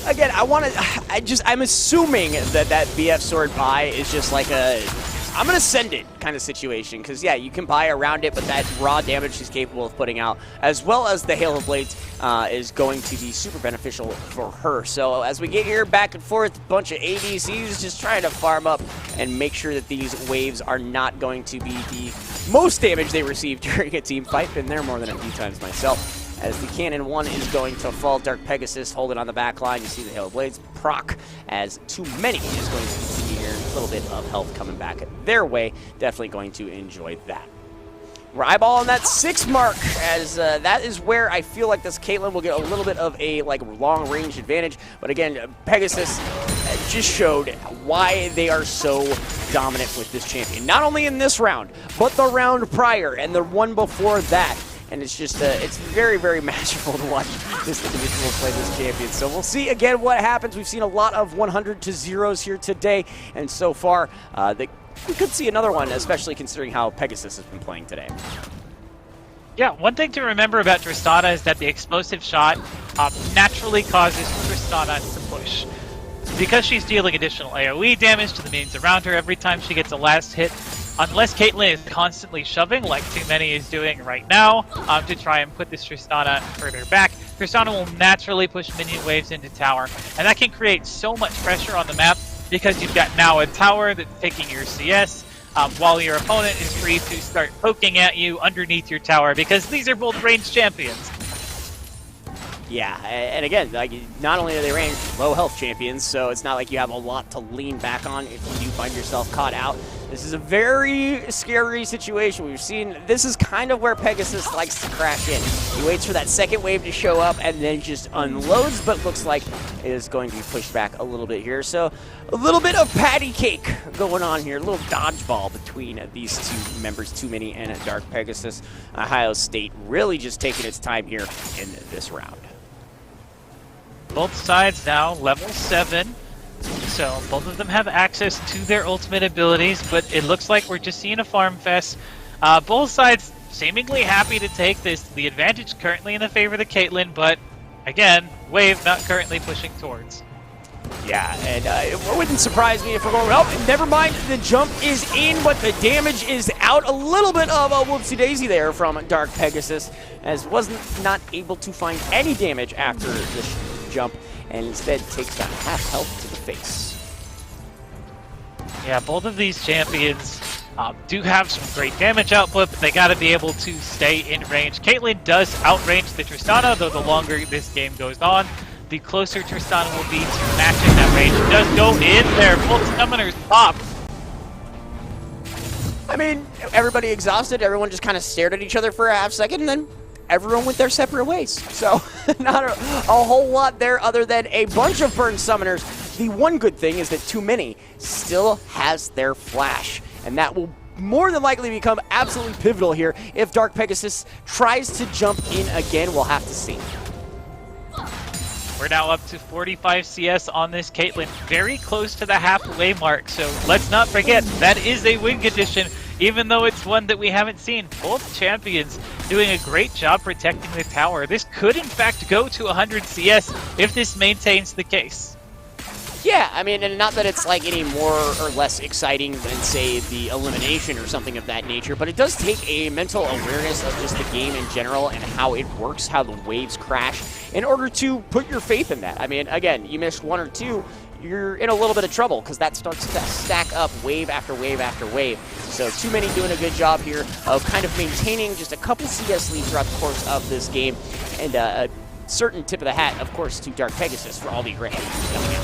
again, I'm assuming that BF sword buy is just like I'm going to send it kind of situation, because, yeah, you can buy around it, but that raw damage she's capable of putting out, as well as the Hail of Blades, is going to be super beneficial for her. So as we get here back and forth, a bunch of ADCs just trying to farm up and make sure that these waves are not going to be the most damage they receive during a team fight. Been there more than a few times myself. As the Cannon 1 is going to fall, Dark Pegasus holding on the back line. You see the Hail of Blades proc as Too Many is going to see here. A little bit of health coming back their way. Definitely going to enjoy that. We're eyeballing that 6 mark, as that is where I feel like this Caitlyn will get a little bit of a long-range advantage. But again, Pegasus just showed why they are so dominant with this champion. Not only in this round, but the round prior and the one before that. And it's just, it's very, very magical to watch this individual play this champion. So we'll see again what happens. We've seen a lot of 100 to 0s here today. And so far, we could see another one, especially considering how Pegasus has been playing today. Yeah, one thing to remember about Tristana is that the explosive shot naturally causes Tristana to push. Because she's dealing additional AoE damage to the minions around her every time she gets a last hit, unless Caitlyn is constantly shoving, like Too Many is doing right now, to try and put this Tristana further back, Tristana will naturally push minion waves into tower, and that can create so much pressure on the map, because you've got now a tower that's taking your CS, while your opponent is free to start poking at you underneath your tower, because these are both ranged champions. Yeah, and again, not only are they ranged, low health champions, so it's not like you have a lot to lean back on if you do find yourself caught out. This is a very scary situation. We've seen, this is kind of where Pegasus likes to crash in. He waits for that second wave to show up and then just unloads, but looks like it is going to be pushed back a little bit here. So a little bit of patty cake going on here, a little dodgeball between these two members, Too Many and Dark Pegasus. Ohio State really just taking its time here in this round. both sides now level 7. So both of them have access to their ultimate abilities, but it looks like we're just seeing a farm fest. Both sides seemingly happy to take this. The advantage currently in the favor of the Caitlyn, but again, Wave not currently pushing towards. Yeah, and it wouldn't surprise me if we're going, oh, never mind, the jump is in, but the damage is out. A little bit of a whoopsie-daisy there from Dark Pegasus, as not able to find any damage after the jump, and instead takes down half health to the face. Yeah, both of these champions do have some great damage output, but they got to be able to stay in range. Caitlyn does outrange the Tristana, though the longer this game goes on, the closer Tristana will be to matching that range. It does go in there. Both summoners pop. I mean, everybody exhausted. Everyone just kind of stared at each other for a half second, and then everyone went their separate ways. So not a whole lot there other than a bunch of burned summoners. The one good thing is that Too Many still has their flash, and that will more than likely become absolutely pivotal here. If Dark Pegasus tries to jump in again, we'll have to see. We're now up to 45 CS on this Caitlyn, very close to the halfway mark, so let's not forget, that is a win condition, even though it's one that we haven't seen. Both champions doing a great job protecting the tower. This could in fact go to 100 CS if this maintains the case. Yeah, I mean, and not that it's like any more or less exciting than, say, the elimination or something of that nature, but it does take a mental awareness of just the game in general and how it works, how the waves crash, in order to put your faith in that. I mean, again, you missed one or two, you're in a little bit of trouble because that starts to stack up wave after wave after wave. So Too Many doing a good job here of kind of maintaining just a couple CS leads throughout the course of this game, and a certain tip of the hat, of course, to Dark Pegasus for all the great coming in.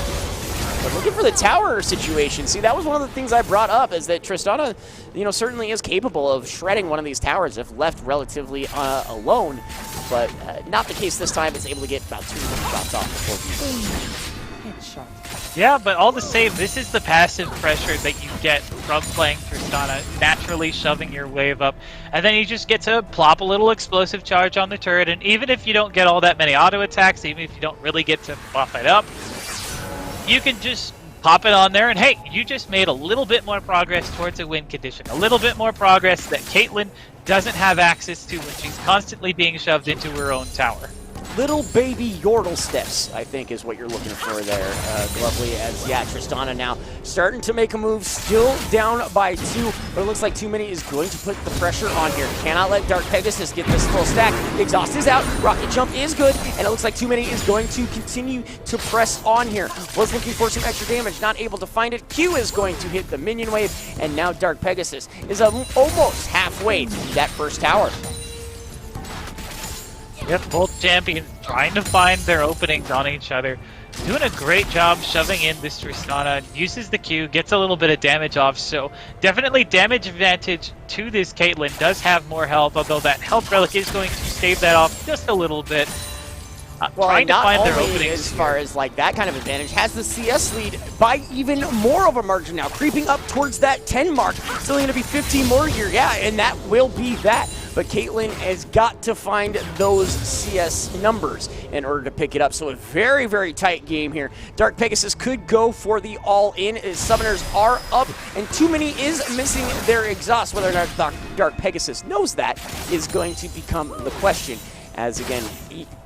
But looking for the tower situation. See, that was one of the things I brought up, is that Tristana, certainly is capable of shredding one of these towers if left relatively alone. But not the case this time. It's able to get about 2 shots off before headshot. Yeah, but all the same, this is the passive pressure that you get from playing Tristana, naturally shoving your wave up. And then you just get to plop a little explosive charge on the turret, and even if you don't get all that many auto attacks, even if you don't really get to buff it up, you can just pop it on there, and hey, you just made a little bit more progress towards a win condition. A little bit more progress that Caitlyn doesn't have access to when she's constantly being shoved into her own tower. Little baby Yordle steps, I think, is what you're looking for there, Lovely, as, yeah, Tristana now starting to make a move, still down by 2, but it looks like Too Many is going to put the pressure on here. Cannot let Dark Pegasus get this full stack. Exhaust is out, Rocket Jump is good, and it looks like Too Many is going to continue to press on here. Was looking for some extra damage, not able to find it. Q is going to hit the minion wave, and now Dark Pegasus is almost halfway to that first tower. Yep, both champions trying to find their openings on each other. Doing a great job shoving in this Tristana. Uses the Q, gets a little bit of damage off, so definitely damage advantage to this Caitlyn. Does have more health, although that health relic is going to stave that off just a little bit. Well, trying to find their only openings as far as like that kind of advantage, has the CS lead by even more of a margin now, creeping up towards that 10 mark. Still going to be 15 more here, yeah, and that will be that. But Caitlyn has got to find those CS numbers in order to pick it up. So a very, very tight game here. Dark Pegasus could go for the all-in as summoners are up, and Too Many is missing their exhaust. Whether or not Dark Pegasus knows that is going to become the question. As again,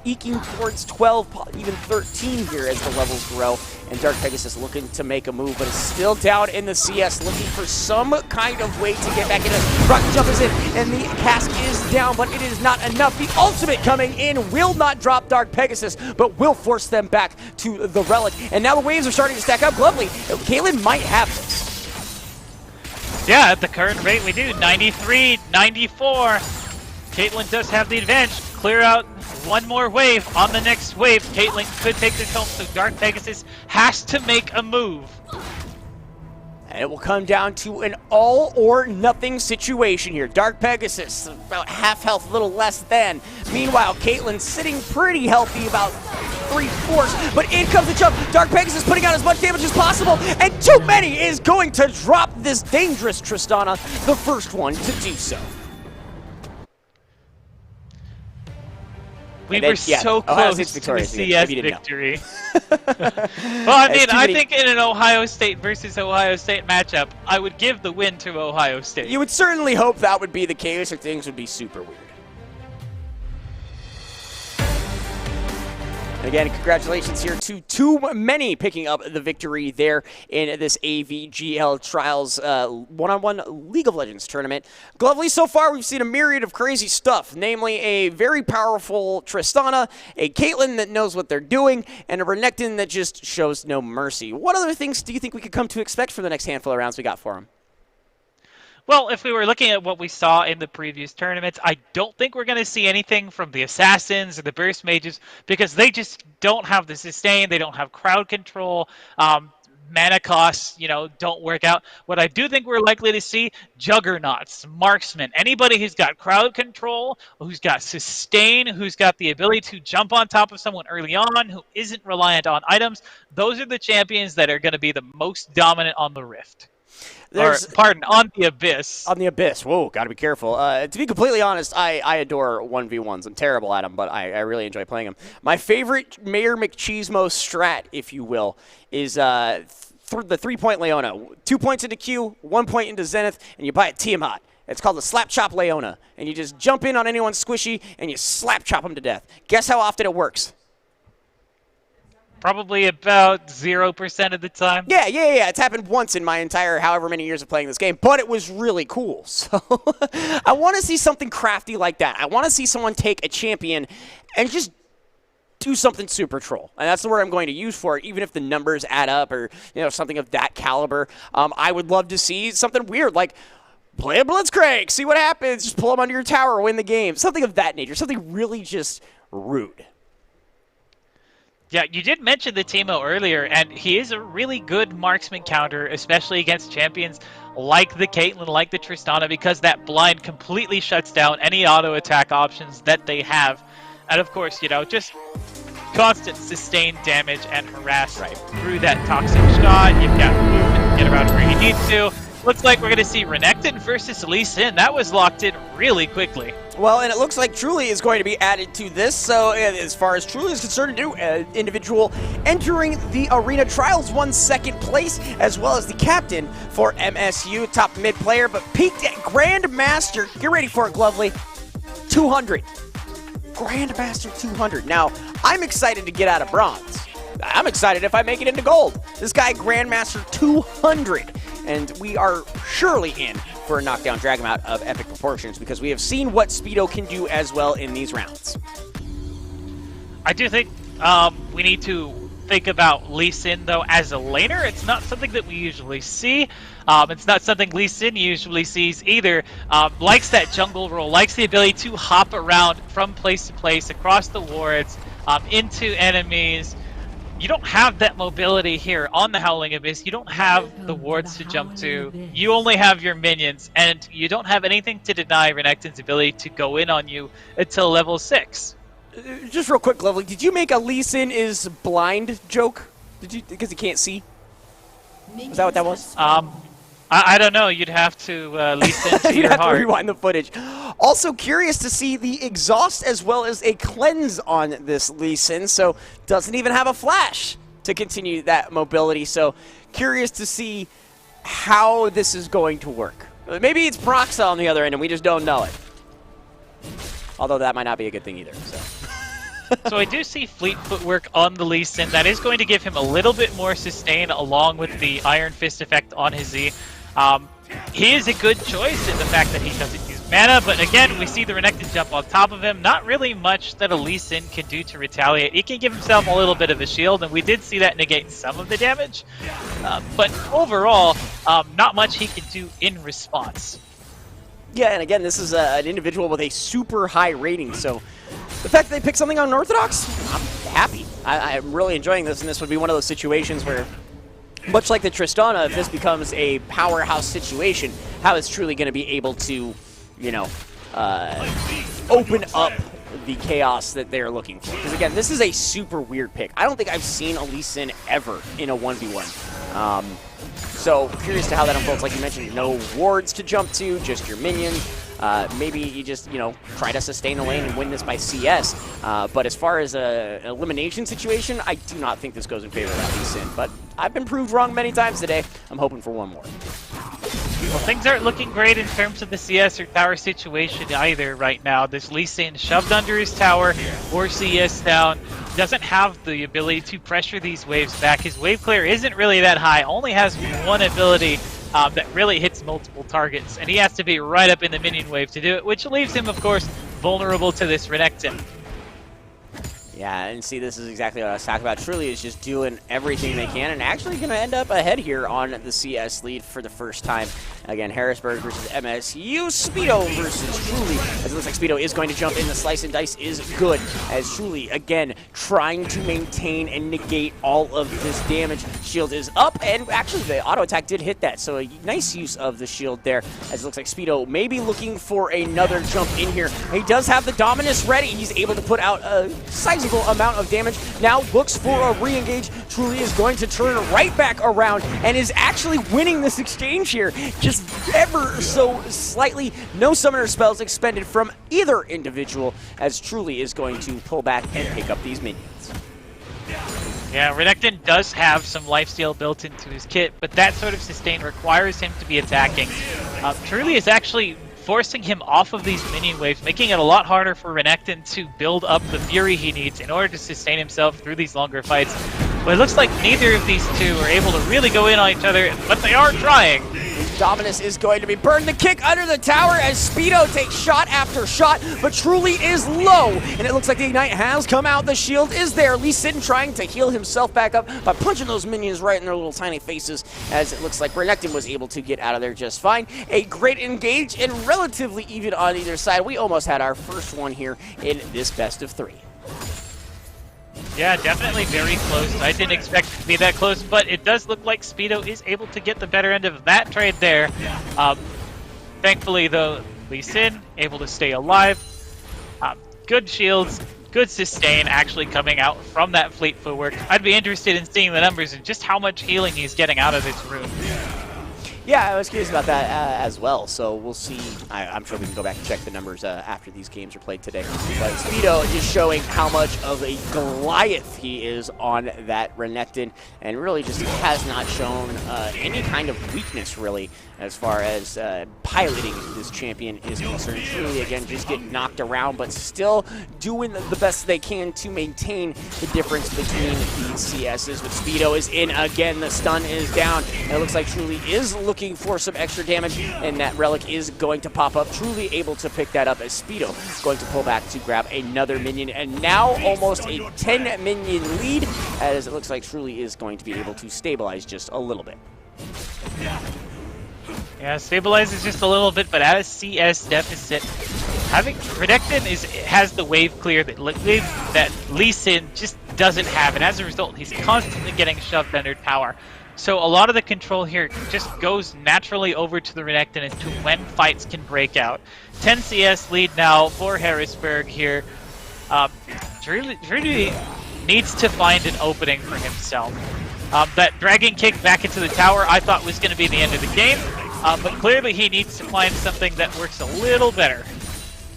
eking towards 12, even 13 here as the levels grow. And Dark Pegasus looking to make a move, but is still down in the CS, looking for some kind of way to get back in. Rocket Jump is in, and the cask is down, but it is not enough. The ultimate coming in will not drop Dark Pegasus, but will force them back to the relic. And now the waves are starting to stack up. Lovely, Caitlyn might have this. Yeah, at the current rate we do, 93, 94. Caitlyn does have the advantage. Clear out one more wave. On the next wave, Caitlyn could take this home, so Dark Pegasus has to make a move. And it will come down to an all or nothing situation here. Dark Pegasus, about half health, a little less than. Meanwhile, Caitlyn sitting pretty healthy, about 3/4. But in comes the jump. Dark Pegasus putting out as much damage as possible. And Too Many is going to drop this dangerous Tristana, the first one to do so. We then, were so Ohio close State's to a victorious again, CS if you didn't know. victory. Well, I mean, It's too I many- think in an Ohio State versus Ohio State matchup, I would give the win to Ohio State. You would certainly hope that would be the case, or things would be super weird. Again, congratulations here to Too Many picking up the victory there in this AVGL Trials one-on-one League of Legends tournament. Glovely, so far we've seen a myriad of crazy stuff, namely a very powerful Tristana, a Caitlyn that knows what they're doing, and a Renekton that just shows no mercy. What other things do you think we could come to expect for the next handful of rounds we got for them? Well, if we were looking at what we saw in the previous tournaments, I don't think we're going to see anything from the Assassins or the Burst Mages because they just don't have the sustain. They don't have crowd control. Mana costs, don't work out. What I do think we're likely to see, Juggernauts, Marksmen, anybody who's got crowd control, who's got sustain, who's got the ability to jump on top of someone early on, who isn't reliant on items, those are the champions that are going to be the most dominant on the Rift. On the Abyss. On the Abyss. Whoa, gotta be careful. To be completely honest, I adore 1v1s. I'm terrible at them, but I really enjoy playing them. My favorite Mayor McCheesemo strat, if you will, is the 3-point Leona. 2 points into Q, 1 point into Zenith, and you buy a Tiamat. It's called the Slap Chop Leona. And you just jump in on anyone squishy, and you slap chop them to death. Guess how often it works? Probably about 0% of the time. Yeah. It's happened once in my entire however many years of playing this game, but it was really cool. So I want to see something crafty like that. I want to see someone take a champion and just do something super troll. And that's the word I'm going to use for it, even if the numbers add up or something of that caliber. I would love to see something weird like play a Blitzcrank, see what happens, just pull them under your tower, win the game. Something of that nature, something really just rude. Yeah, you did mention the Teemo earlier, and he is a really good marksman counter, especially against champions like the Caitlyn, like the Tristana, because that blind completely shuts down any auto attack options that they have. And of course, just constant sustained damage and harass through that toxic shot. You've got movement to get around where you need to. Looks like we're going to see Renekton versus Lee Sin. That was locked in really quickly. Well, and it looks like Truly is going to be added to this. So as far as Truly is concerned, an individual entering the Arena Trials won second place, as well as the captain for MSU, top mid player, but peaked at Grandmaster. Get ready for it, Glovely. 200. Grandmaster 200. Now, I'm excited to get out of bronze. I'm excited if I make it into gold. This guy, Grandmaster 200. And we are surely in for a knockdown drag him out of epic proportions because we have seen what Speedo can do as well in these rounds. I do think we need to think about Lee Sin, though, as a laner. It's not something that we usually see. It's not something Lee Sin usually sees either. Likes that jungle role, likes the ability to hop around from place to place, across the wards, into enemies. You don't have that mobility here on the Howling Abyss. You don't have the wards to jump to. You only have your minions, and you don't have anything to deny Renekton's ability to go in on you until level 6. Just real quick, Lovely, did you make a Lee Sin is blind joke? Did you, because he can't see? Is that what that was? I don't know. You'd have to listen to You'd your have heart. to rewind the footage. Also curious to see the exhaust as well as a cleanse on this Lee Sin. So doesn't even have a flash to continue that mobility. So curious to see how this is going to work. Maybe it's Proxa on the other end and we just don't know it. Although that might not be a good thing either. So I do see fleet footwork on the Lee Sin. That is going to give him a little bit more sustain along with the Iron Fist effect on his Z. He is a good choice in the fact that he doesn't use mana, but again, we see the Renekton jump on top of him. Not really much that a Lee Sin can do to retaliate. He can give himself a little bit of a shield, and we did see that negate some of the damage. But overall, not much he can do in response. Yeah, and again, this is an individual with a super high rating, so the fact that they picked something unorthodox, I'm happy. I'm really enjoying this, and this would be one of those situations where, much like the Tristana, if this becomes a powerhouse situation, how is Truly going to be able to, open up the chaos that they're looking for? Because again, this is a super weird pick. I don't think I've seen a Lee Sin ever in a 1v1. So curious to how that unfolds. Like you mentioned, no wards to jump to, just your minions. maybe you just, try to sustain the lane and win this by CS. But as far as an elimination situation, I do not think this goes in favor of that Lee Sin. But I've been proved wrong many times today. I'm hoping for one more. Well, things aren't looking great in terms of the CS or tower situation either right now. This Lee Sin shoved under his tower, 4 CS down, doesn't have the ability to pressure these waves back. His wave clear isn't really that high, only has one ability that really hits multiple targets, and he has to be right up in the minion wave to do it, which leaves him, of course, vulnerable to this Renekton. Yeah, and see, this is exactly what I was talking about. Truly is just doing everything they can and actually going to end up ahead here on the CS lead for the first time. Again, Harrisburg versus MSU, Speedo versus Truly. As it looks like Speedo is going to jump in. The slice and dice is good. As Truly, again, trying to maintain and negate all of this damage. Shield is up, and actually the auto attack did hit that. So a nice use of the shield there. As it looks like Speedo may be looking for another jump in here. He does have the Dominus ready. He's able to put out a sizable amount of damage. Now looks for a re-engage. Truly is going to turn right back around and is actually winning this exchange here. Just ever so slightly. No summoner spells expended from either individual, as Truly is going to pull back and pick up these minions. Yeah, Renekton does have some lifesteal built into his kit, but that sort of sustain requires him to be attacking. Truly is actually forcing him off of these minion waves, making it a lot harder for Renekton to build up the fury he needs in order to sustain himself through these longer fights. But it looks like neither of these two are able to really go in on each other, but they are trying. Dominus is going to be burned. The kick under the tower as Speedo takes shot after shot, but Truly is low. And it looks like the Ignite has come out. The shield is there. Lee Sin trying to heal himself back up by punching those minions right in their little tiny faces, as it looks like Renekton was able to get out of there just fine. A great engage and relatively even on either side. We almost had our first one here in this best of 3. Yeah, definitely very close. I didn't expect it to be that close, but it does look like Speedo is able to get the better end of that trade there. Thankfully, though, Lee Sin able to stay alive. Good shields, good sustain actually coming out from that fleet footwork. I'd be interested in seeing the numbers and just how much healing he's getting out of this rune. Yeah, I was curious about that as well, so we'll see. I'm sure we can go back and check the numbers after these games are played today. But Speedo is showing how much of a Goliath he is on that Renekton, and really just has not shown any kind of weakness, really, as far as piloting this champion is concerned. Truly, again, just getting knocked around, but still doing the best they can to maintain the difference between these CSs. But Speedo is in again, the stun is down. And it looks like Truly is looking for some extra damage, and that relic is going to pop up. Truly able to pick that up as Speedo is going to pull back to grab another minion, and now almost a 10 minion lead, as it looks like Truly is going to be able to stabilize just a little bit. Yeah, stabilizes just a little bit, but at a CS deficit, having Renekton has the wave clear that Lee Sin just doesn't have, and as a result, he's constantly getting shoved under tower. So a lot of the control here just goes naturally over to the Renekton as to when fights can break out. 10 CS lead now for Harrisburg here. Truly needs to find an opening for himself. That dragon kick back into the tower I thought was going to be the end of the game, but clearly he needs to find something that works a little better.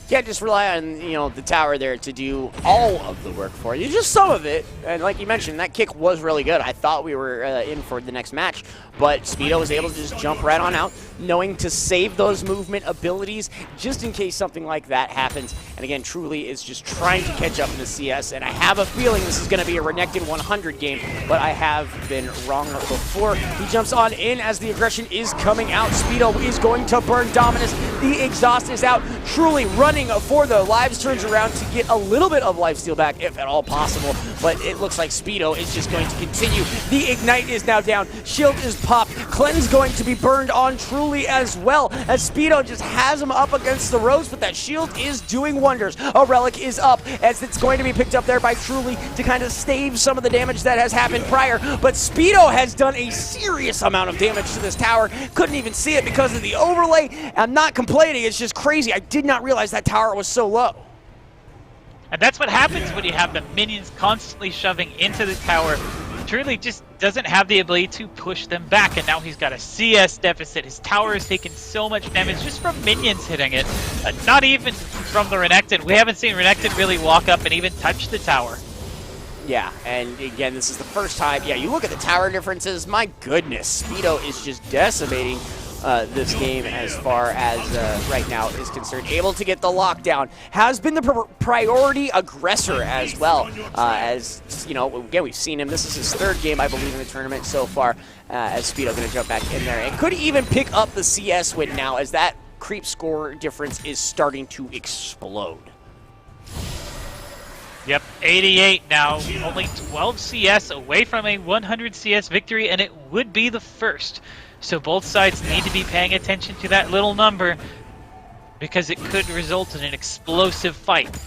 Can't just rely on, the tower there to do all of the work for you, just some of it. And like you mentioned, that kick was really good. I thought we were in for the next match, but Speedo was able to just jump right on out, knowing to save those movement abilities just in case something like that happens. And again, Truly is just trying to catch up in the CS, and I have a feeling this is going to be a Renekton 100 game, but I have been wrong before. He jumps on in as the aggression is coming out. Speedo is going to burn Dominus. The exhaust is out. Truly running for the lives, turns around to get a little bit of lifesteal back, if at all possible, but it looks like Speedo is just going to continue. The Ignite is now down. Shield is popped. Cleanse going to be burned on Truly as well, as Speedo just has him up against the ropes, but that shield is doing wonders. A relic is up, as it's going to be picked up there by Truly to kind of stave some of the damage that has happened prior, but Speedo has done a serious amount of damage to this tower. Couldn't even see it because of the overlay. I'm not complaining, it's just crazy. I did not realize that tower was so low. And that's what happens when you have the minions constantly shoving into the tower. truly just doesn't have the ability to push them back, and now he's got a CS deficit. His tower is taking so much damage just from minions hitting it, not even from the Renekton. We haven't seen Renekton really walk up and even touch the tower. Yeah, and again, this is the first time. Yeah, you look at the tower differences. My goodness, Speedo is just decimating this game as far as right now is concerned. Able to get the lockdown. Has been the priority aggressor as well. As, you know, again, we've seen him. This is his third game, I believe, in the tournament so far. As Speedo going to jump back in there. And could even pick up the CS win now as that creep score difference is starting to explode. Yep, 88 now, only 12 CS away from a 100 CS victory, and it would be the first. So both sides need to be paying attention to that little number because it could result in an explosive fight.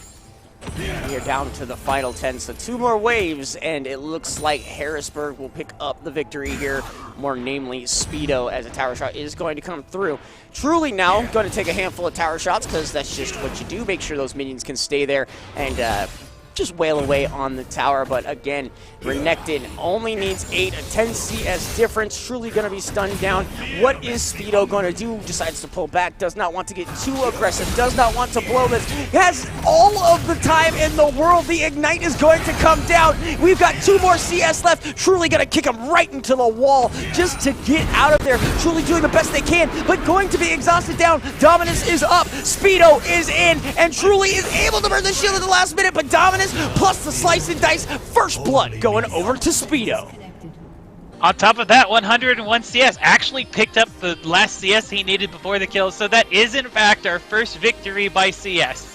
We are down to the final 10, so 2 more waves, and it looks like Harrisburg will pick up the victory here, more namely Speedo, as a tower shot is going to come through. Truly now going to take a handful of tower shots because that's just what you do. Make sure those minions can stay there and just wail away on the tower. But again, Renekton only needs 8, a 10 CS difference. Truly going to be stunned down. What is Speedo going to do? Decides to pull back, does not want to get too aggressive, does not want to blow this. He has all of the time in the world. The Ignite is going to come down. We've got 2 more CS left. Truly going to kick him right into the wall just to get out of there. Truly doing the best they can, but going to be exhausted down. Dominus is up. Speedo is in, and Truly is able to burn the shield at the last minute, but Dominus plus the slice and dice, first blood going over to Speedo. On top of that, 101 CS actually picked up the last CS he needed before the kill, so that is in fact our first victory by CS.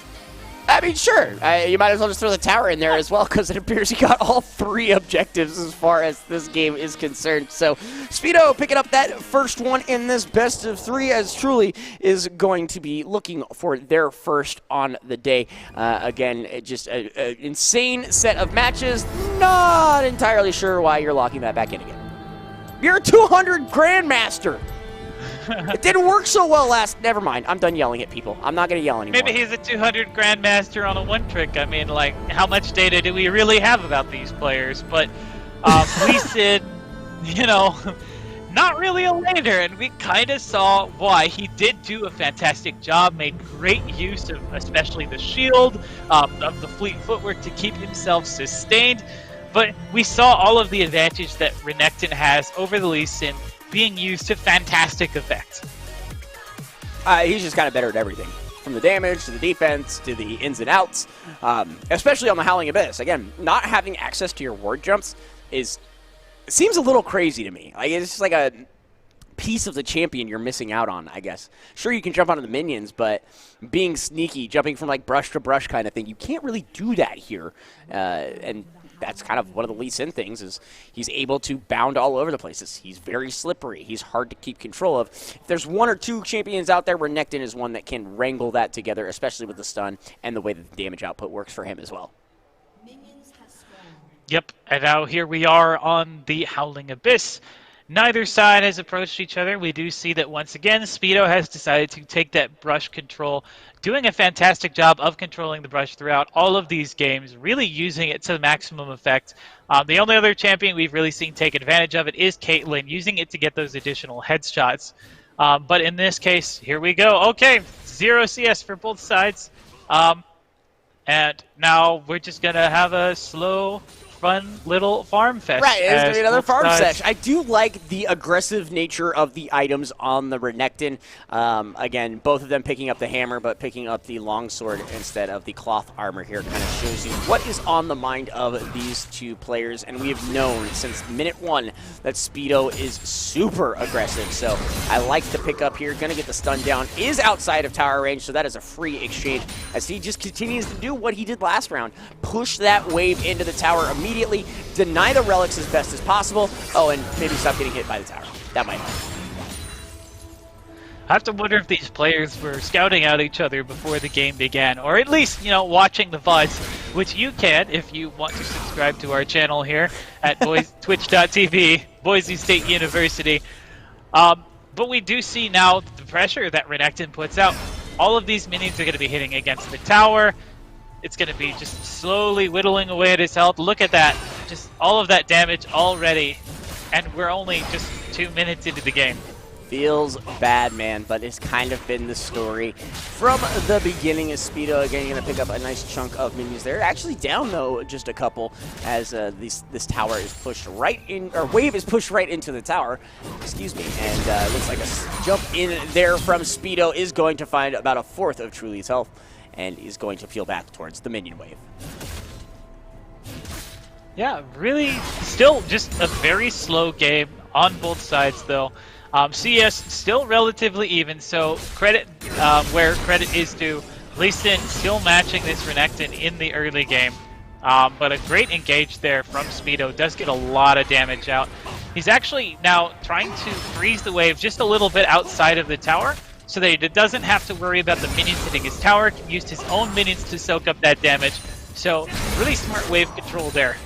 I mean, sure, you might as well just throw the tower in there as well, because it appears he got all 3 objectives as far as this game is concerned. So Speedo picking up that first one in this best of 3, as Truly is going to be looking for their first on the day. Again, just an insane set of matches. Not entirely sure why you're locking that back in again. You're a 200 Grandmaster. It didn't work so well last. Never mind. I'm done yelling at people. I'm not going to yell anymore. Maybe he's a 200 Grandmaster on a 1-trick. I mean, like, how much data do we really have about these players? But Lee Sin, you know, not really a laner, and we kind of saw why. He did do a fantastic job, made great use of especially the shield, of the fleet footwork to keep himself sustained. But we saw all of the advantage that Renekton has over the Lee Sin being used to fantastic effect. He's just kind of better at everything, from the damage to the defense to the ins and outs, especially on the Howling Abyss. Again, not having access to your ward jumps seems a little crazy to me. Like, it's just like a piece of the champion you're missing out on, I guess. Sure, you can jump onto the minions, but being sneaky, jumping from like brush to brush kind of thing, you can't really do that here. And that's kind of one of the Lee Sin things, is he's able to bound all over the places. He's very slippery. He's hard to keep control of. If there's 1 or 2 champions out there, Renekton is one that can wrangle that together, especially with the stun and the way that the damage output works for him as well. Yep, and now here we are on the Howling Abyss. Neither side has approached each other. We do see that once again, Speedo has decided to take that brush control, doing a fantastic job of controlling the brush throughout all of these games, really using it to the maximum effect. The only other champion we've really seen take advantage of it is Caitlyn, using it to get those additional headshots. But in this case, here we go. Okay, 0 CS for both sides. And now we're just going to have a slow, fun little farm fest. Right, it's going to be another farm sesh. I do like the aggressive nature of the items on the Renekton. Again, both of them picking up the hammer, but picking up the longsword instead of the cloth armor here kind of shows you what is on the mind of these 2 players. And we have known since minute 1 that Speedo is super aggressive. So I like the pickup here. Going to get the stun down. Is outside of tower range, so that is a free exchange as he just continues to do what he did last round. Push that wave into the tower immediately, deny the relics as best as possible. Oh, and maybe stop getting hit by the tower. That might help. I have to wonder if these players were scouting out each other before the game began, or at least, you know, watching the VODs, which you can if you want to subscribe to our channel here at twitch.tv, Boise State University. But we do see now the pressure that Renekton puts out. All of these minions are going to be hitting against the tower. It's going to be just slowly whittling away at his health. Look at that. just all of that damage already, and we're only just 2 minutes into the game. Feels bad, man, but it's kind of been the story from the beginning. As Speedo again going to pick up a nice chunk of minions there. Actually down though, just a couple, as this tower is pushed right in, or wave is pushed right into the tower. Excuse me, and looks like a jump in there from Speedo is going to find about a fourth of Truly's health, and is going to peel back towards the minion wave. Yeah, really, still just a very slow game on both sides though. CS still relatively even, so credit where credit is due. Lee Sin still matching this Renekton in the early game, but a great engage there from Speedo. Does get a lot of damage out. He's actually now trying to freeze the wave just a little bit outside of the tower, so that he doesn't have to worry about the minions hitting his tower. Can use his own minions to soak up that damage. So really smart wave control there.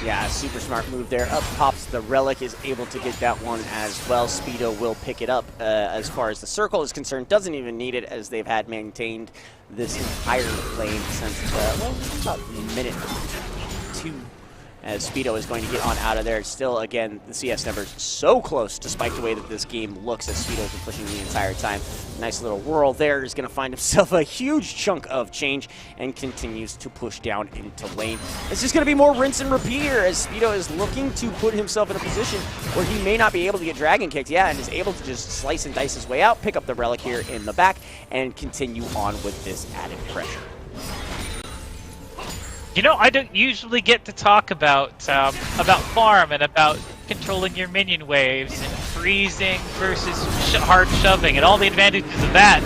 Yeah, super smart move there. Up pops the Relic, is able to get that one as well. Speedo will pick it up as far as the circle is concerned. Doesn't even need it, as they've had maintained this entire lane since, well, about minute 2. As Speedo is going to get on out of there. Still, again, the CS numbers so close, despite the way that this game looks, as Speedo's been pushing the entire time. Nice little whirl there. Is going to find himself a huge chunk of change and continues to push down into lane. It's just going to be more rinse and repeat here, as Speedo is looking to put himself in a position where he may not be able to get dragon kicked. Yeah, and is able to just slice and dice his way out, pick up the Relic here in the back, and continue on with this added pressure. You know, I don't usually get to talk about farm and about controlling your minion waves and freezing versus hard shoving and all the advantages of that.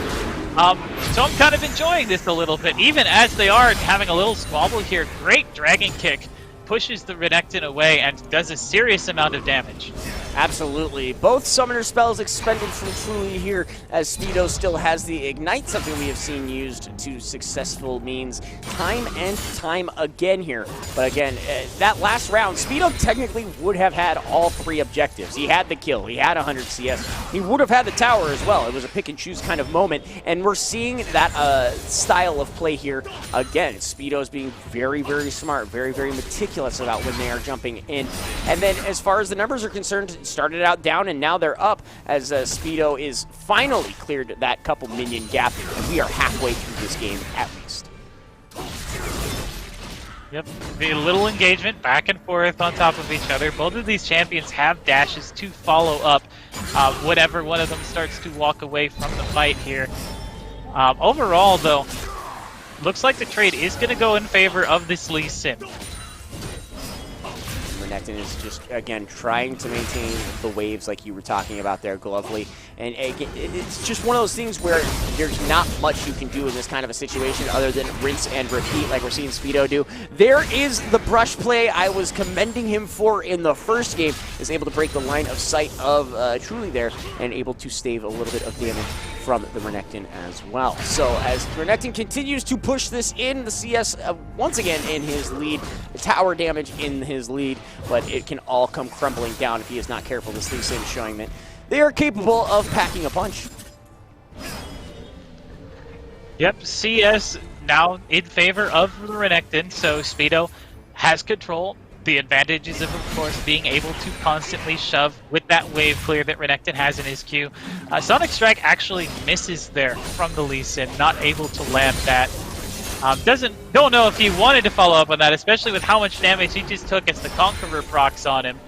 So I'm kind of enjoying this a little bit, even as they are having a little squabble here. Great dragon kick pushes the Renekton away and does a serious amount of damage. Absolutely. Both summoner spells expended from Truly here, as Speedo still has the Ignite, something we have seen used to successful means time and time again here. But again, that last round, Speedo technically would have had all 3 objectives. He had the kill, he had 100 CS, he would have had the tower as well. It was a pick and choose kind of moment, and we're seeing that style of play here again. Speedo's being very, very smart, very, very meticulous about when they are jumping in. And then as far as the numbers are concerned, started out down and now they're up, as Speedo is finally cleared that couple minion gap, and we are halfway through this game at least. Yep, the little engagement back and forth on top of each other. Both of these champions have dashes to follow up whatever one of them starts to walk away from the fight here. Overall though, looks like the trade is going to go in favor of this Lee Sin. Renekton is just, again, trying to maintain the waves like you were talking about there, Glovely. And it's just one of those things where there's not much you can do in this kind of a situation other than rinse and repeat like we're seeing Speedo do. There is the brush play I was commending him for in the first game, is able to break the line of sight of Truly there and able to stave a little bit of damage from the Renekton as well. So as Renekton continues to push this in, the CS once again in his lead, the tower damage in his lead, but it can all come crumbling down if he is not careful. This Lee Sin showing that they are capable of packing a punch. Yep, CS now in favor of the Renekton, so Speedo has control. The advantages of course, being able to constantly shove with that wave clear that Renekton has in his queue. Sonic Strike actually misses there from the Lee Sin, not able to land that. Don't know if he wanted to follow up on that, especially with how much damage he just took as the Conqueror procs on him.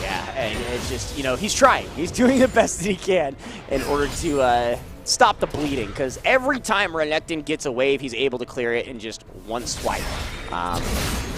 Yeah, and it's just, you know, he's trying. He's doing the best that he can in order to stop the bleeding, because every time Renekton gets a wave, he's able to clear it in just one swipe.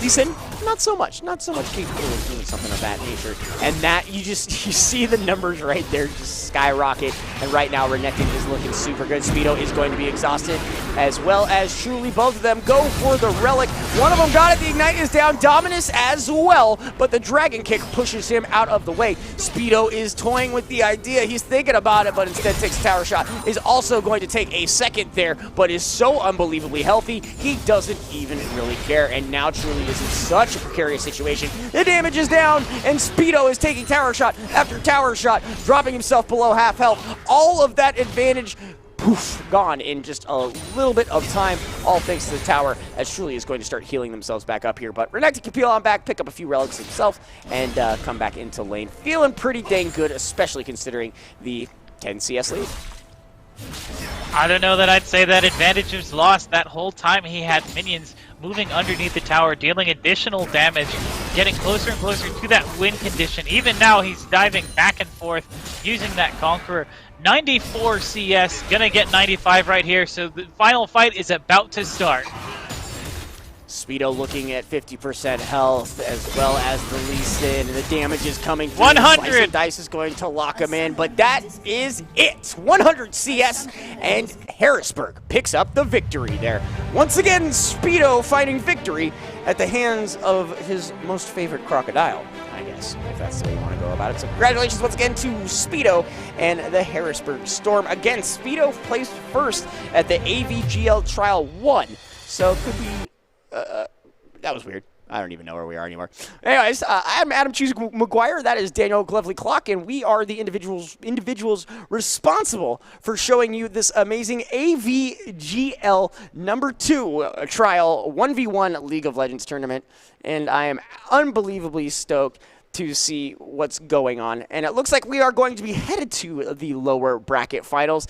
Lee Sin, not so much capable of doing something of that nature. And that, you see the numbers right there just skyrocket. And right now, Renekton is looking super good. Speedo is going to be exhausted, as well as Truly. Both of them go for the Relic. One of them got it. The Ignite is down. Dominus as well, but the Dragon Kick pushes him out of the way. Speedo is toying with the idea. He's thinking about it, but instead takes a tower shot. Is also going to take a second there, but is so unbelievably healthy, he doesn't even really care. And now Truly is in such a precarious situation. The damage is down, and Speedo is taking tower shot after tower shot, dropping himself below half health. All of that advantage poof, gone in just a little bit of time, all thanks to the tower, as Truly is going to start healing themselves back up here. But Renekton can peel on back, pick up a few relics himself, and come back into lane. Feeling pretty dang good, especially considering the 10 CS lead. I don't know that I'd say that advantage was lost. That whole time he had minions moving underneath the tower, dealing additional damage, getting closer and closer to that win condition. Even now, he's diving back and forth, using that Conqueror. 94 CS, gonna get 95 right here, so the final fight is about to start. Speedo looking at 50% health, as well as the Lee Sin, and the damage is coming through. 100! Slice and Dice is going to lock him in, but that is it. 100 CS, and Harrisburg picks up the victory there. Once again, Speedo finding victory at the hands of his most favorite crocodile, I guess, if that's the way you want to go about it. So congratulations once again to Speedo and the Harrisburg Storm. Again, Speedo placed first at the AVGL Trial 1, so it could be... that was weird. I don't even know where we are anymore. Anyways, I'm Adam Choose McGuire. That is Daniel Glovely Clock, and we are the individuals responsible for showing you this amazing AVGL number 2 trial 1v1 League of Legends tournament. And I am unbelievably stoked to see what's going on. And it looks like we are going to be headed to the lower bracket finals.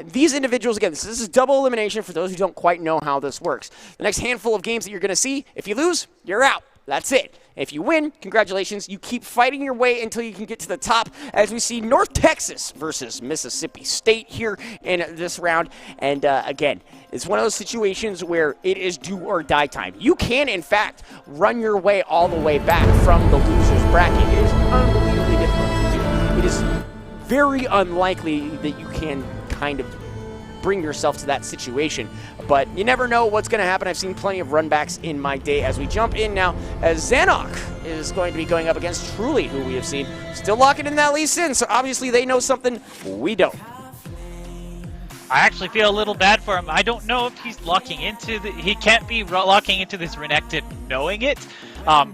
These individuals, again, this is double elimination for those who don't quite know how this works. The next handful of games that you're going to see, if you lose, you're out. That's it. If you win, congratulations. You keep fighting your way until you can get to the top, as we see North Texas versus Mississippi State here in this round. And again, it's one of those situations where it is do or die time. You can, in fact, run your way all the way back from the loser's bracket. It is unbelievably difficult to do. It is very unlikely that you can kind of bring yourself to that situation, but you never know what's going to happen. I've seen plenty of runbacks in my day. As we jump in now, as Zanok is going to be going up against Truly, who we have seen still locking in that Lee Sin, so obviously they know something we don't. I actually feel a little bad for him. I don't know if he's locking into he can't be locking into this Renekton knowing it,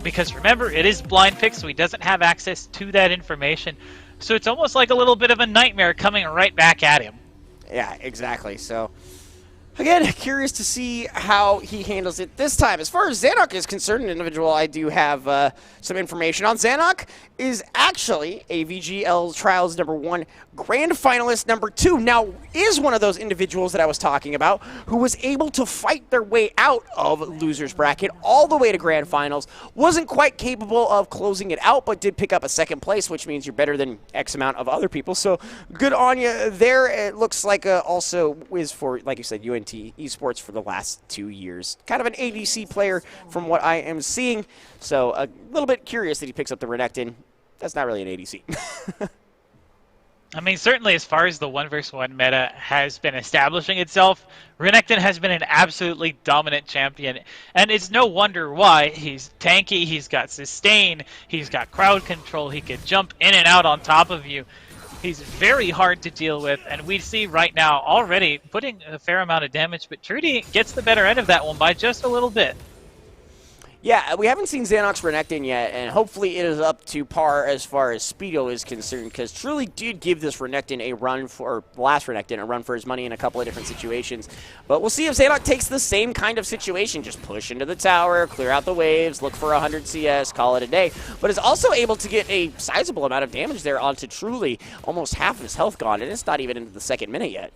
because remember, it is blind pick, so he doesn't have access to that information. So it's almost like a little bit of a nightmare coming right back at him. Yeah, exactly. So, again, curious to see how he handles it this time. As far as Zanok is concerned, an individual I do have some information on. Zanok is actually a VGL Trials number 1 grand finalist number 2. Now, is one of those individuals that I was talking about who was able to fight their way out of loser's bracket all the way to grand finals. Wasn't quite capable of closing it out, but did pick up a second place, which means you're better than X amount of other people. So good on you there. It looks like also is for, like you said, UNT Esports for the last 2 years. Kind of an ADC player from what I am seeing. So a little bit curious that he picks up the Renekton. That's not really an ADC. I mean, certainly as far as the 1v1 meta has been establishing itself, Renekton has been an absolutely dominant champion. And it's no wonder why. He's tanky, he's got sustain, he's got crowd control, he can jump in and out on top of you. He's very hard to deal with, and we see right now already putting a fair amount of damage, but Trudy gets the better end of that one by just a little bit. Yeah, we haven't seen Zanok's Renekton yet, and hopefully it is up to par as far as Speedo is concerned, because Truly did give this Renekton a run for, the last Renekton, a run for his money in a couple of different situations. But we'll see if Zanok takes the same kind of situation, just push into the tower, clear out the waves, look for 100 CS, call it a day. But is also able to get a sizable amount of damage there onto Truly, almost half of his health gone, and it's not even into the second minute yet.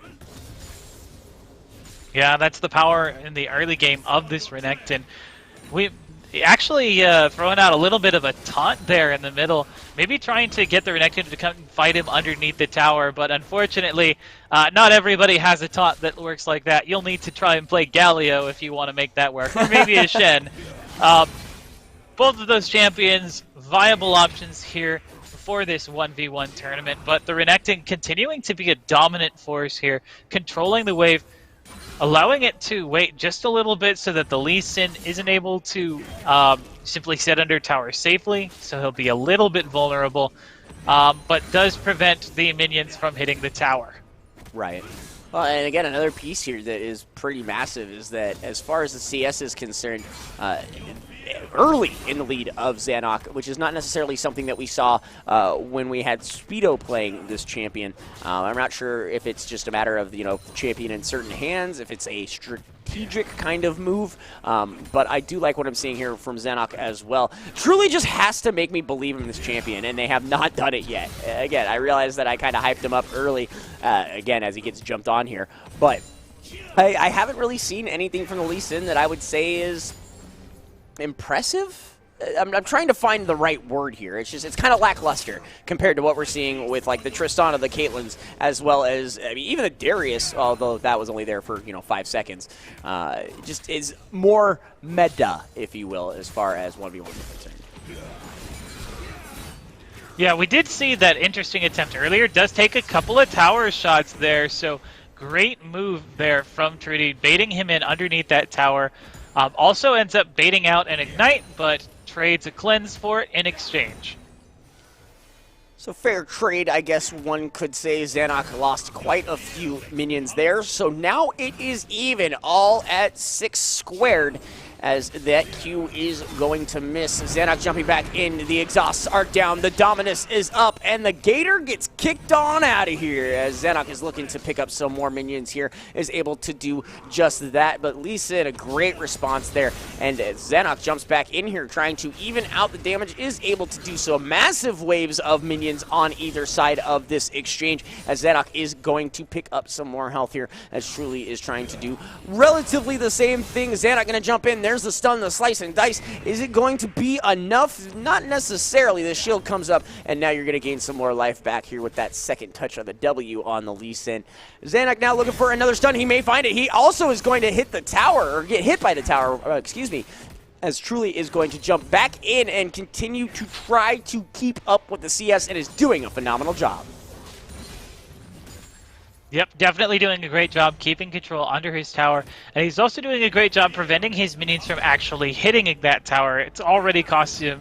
Yeah, that's the power in the early game of this Renekton. We actually throwing out a little bit of a taunt there in the middle, maybe trying to get the Renekton to come fight him underneath the tower, but unfortunately, not everybody has a taunt that works like that. You'll need to try and play Galio if you want to make that work, or maybe a Shen. Both of those champions, viable options here for this 1v1 tournament, but the Renekton continuing to be a dominant force here, controlling the wave, allowing it to wait just a little bit so that the Lee Sin isn't able to simply sit under tower safely, so he'll be a little bit vulnerable, but does prevent the minions from hitting the tower. Right. Well, and again, another piece here that is pretty massive is that as far as the CS is concerned, early in the lead of Zanok, which is not necessarily something that we saw when we had Speedo playing this champion. I'm not sure if it's just a matter of, champion in certain hands, if it's a strategic kind of move, but I do like what I'm seeing here from Zanok as well. Truly just has to make me believe in this champion, and they have not done it yet. Again, I realize that I kind of hyped him up early, again, as he gets jumped on here, but I haven't really seen anything from the Lee Sin that I would say is impressive. I'm trying to find the right word here. It's kind of lackluster compared to what we're seeing with like the Tristana, the Caitlyn's, as well as even the Darius, although that was only there for 5 seconds. Just is more meta, if you will, as far as 1v1 is concerned. Yeah, we did see that interesting attempt earlier. Does take a couple of tower shots there, so great move there from Trudy, baiting him in underneath that tower. Also ends up baiting out an Ignite, but trades a cleanse for it in exchange. So fair trade, I guess one could say. Zanok lost quite a few minions there, so now it is even, all at 6 squared, as that Q is going to miss. Zanok jumping back in, the exhausts are down, the Dominus is up, and the Gator gets kicked on out of here, as Zanok is looking to pick up some more minions here, is able to do just that, but Lee Sin, a great response there, and Zanok jumps back in here, trying to even out the damage, is able to do so. Massive waves of minions on either side of this exchange, as Zanok is going to pick up some more health here, as Truly is trying to do relatively the same thing. Zanok going to jump in, there's the stun, the slice and dice. Is it going to be enough? Not necessarily. The shield comes up, and now you're going to gain some more life back here with that second touch of the W on the Lee Sin. Zanok now looking for another stun. He may find it. He also is going to hit the tower, or get hit by the tower, excuse me, as Truly is going to jump back in and continue to try to keep up with the CS, and is doing a phenomenal job. Yep, definitely doing a great job keeping control under his tower, and he's also doing a great job preventing his minions from actually hitting that tower. It already cost him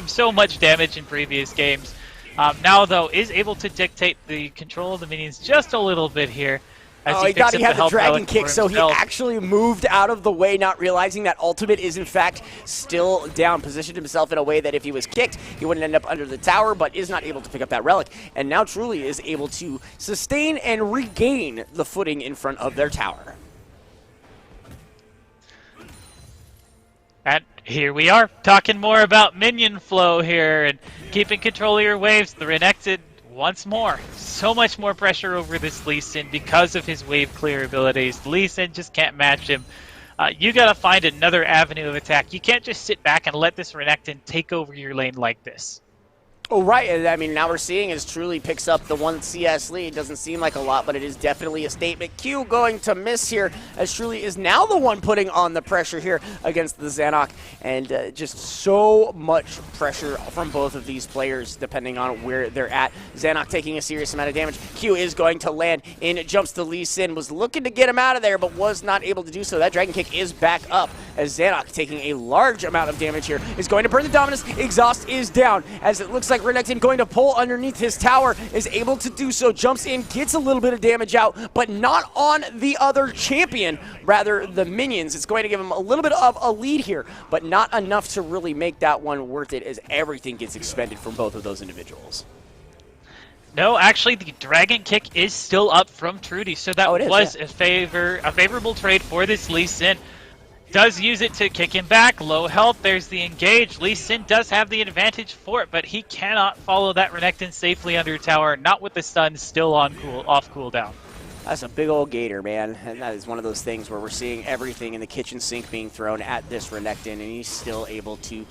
so much damage in previous games. Now, though, is able to dictate the control of the minions just a little bit here. He thought he had the dragon kick, so he actually moved out of the way, not realizing that ultimate is, in fact, still down. Positioned himself in a way that if he was kicked, he wouldn't end up under the tower, but is not able to pick up that relic. And now Truly is able to sustain and regain the footing in front of their tower. And here we are, talking more about minion flow here, and keeping control of your waves. The Renekton, once more, so much more pressure over this Lee Sin because of his wave clear abilities. Lee Sin just can't match him. You gotta find another avenue of attack. You can't just sit back and let this Renekton take over your lane like this. Oh, right. I mean, now we're seeing as Truly picks up the 1 CS lead. Doesn't seem like a lot, but it is definitely a statement. Q going to miss here, as Truly is now the one putting on the pressure here against the Zanok. And just so much pressure from both of these players, depending on where they're at. Zanok taking a serious amount of damage. Q is going to land in. Jumps to Lee Sin. Was looking to get him out of there, but was not able to do so. That Dragon Kick is back up, as Zanok, taking a large amount of damage here, is going to burn the Dominus. Exhaust is down, as it looks like Renekton going to pull underneath his tower, is able to do so, jumps in, gets a little bit of damage out, but not on the other champion, rather the minions. It's going to give him a little bit of a lead here, but not enough to really make that one worth it, as everything gets expended from both of those individuals. No, actually, the Dragon Kick is still up from Trudy, so that was a favorable trade for this Lee Sin. Does use it to kick him back. Low health. There's the engage. Lee Sin does have the advantage for it, but he cannot follow that Renekton safely under tower, not with the stun still on off cooldown. That's a big old Gator, man. And that is one of those things where we're seeing everything in the kitchen sink being thrown at this Renekton, and he's still able to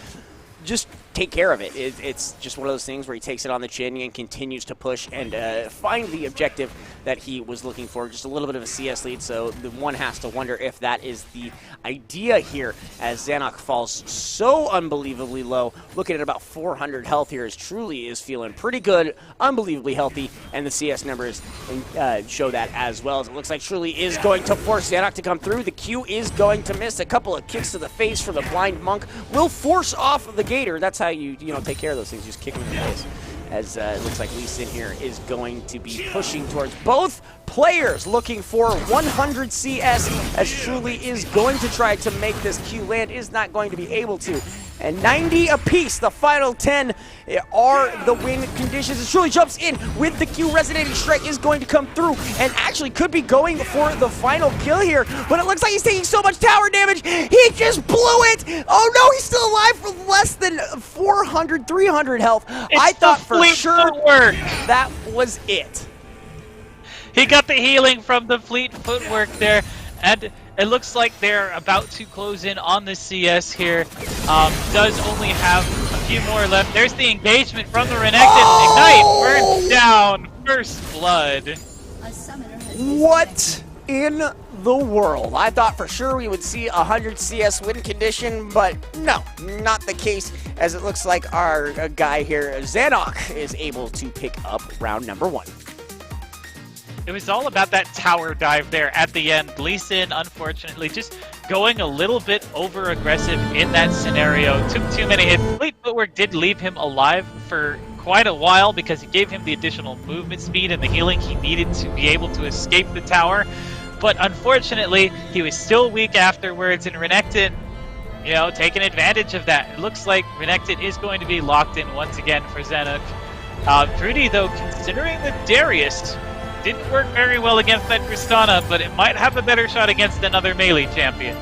just take care of it. It's just one of those things where he takes it on the chin and continues to push and find the objective that he was looking for. Just a little bit of a CS lead, so the one has to wonder if that is the idea here, as Zanok falls so unbelievably low, looking at about 400 health here, as Truly is feeling pretty good, unbelievably healthy, and the CS numbers show that as well, as it looks like Truly is going to force Zanok to come through. The Q is going to miss. A couple of kicks to the face from the Blind Monk will force off the Gator. That's how you take care of those things. You just kick him in the face. as it looks like Lee Sin here is going to be pushing towards both players, looking for 100 CS, as Truly is going to try to make this Q land, is not going to be able to. And 90 apiece, the final 10 are the win conditions. As Truly jumps in with the Q, Resonating Strike is going to come through and actually could be going for the final kill here, but it looks like he's taking so much tower damage, he just blew it! Oh no, he's still alive for less than 400, 300 health. I thought for sure that was it. He got the healing from the fleet footwork there, and it looks like they're about to close in on the CS here. Does only have a few more left. There's the engagement from the Renekton. Ignite, burns down, first blood. What in the world? I thought for sure we would see 100 CS win condition, but no, not the case, as it looks like our guy here, Zanok, is able to pick up round number 1. It was all about that tower dive there at the end. Lee Sin, unfortunately, just going a little bit over-aggressive in that scenario. Took too many hits. Fleet Footwork did leave him alive for quite a while because it gave him the additional movement speed and the healing he needed to be able to escape the tower. But unfortunately, he was still weak afterwards, and Renekton, you know, taking advantage of that. It looks like Renekton is going to be locked in once again for Zenuk. Trudy, though, considering that Darius didn't work very well against that Tristana, but it might have a better shot against another melee champion.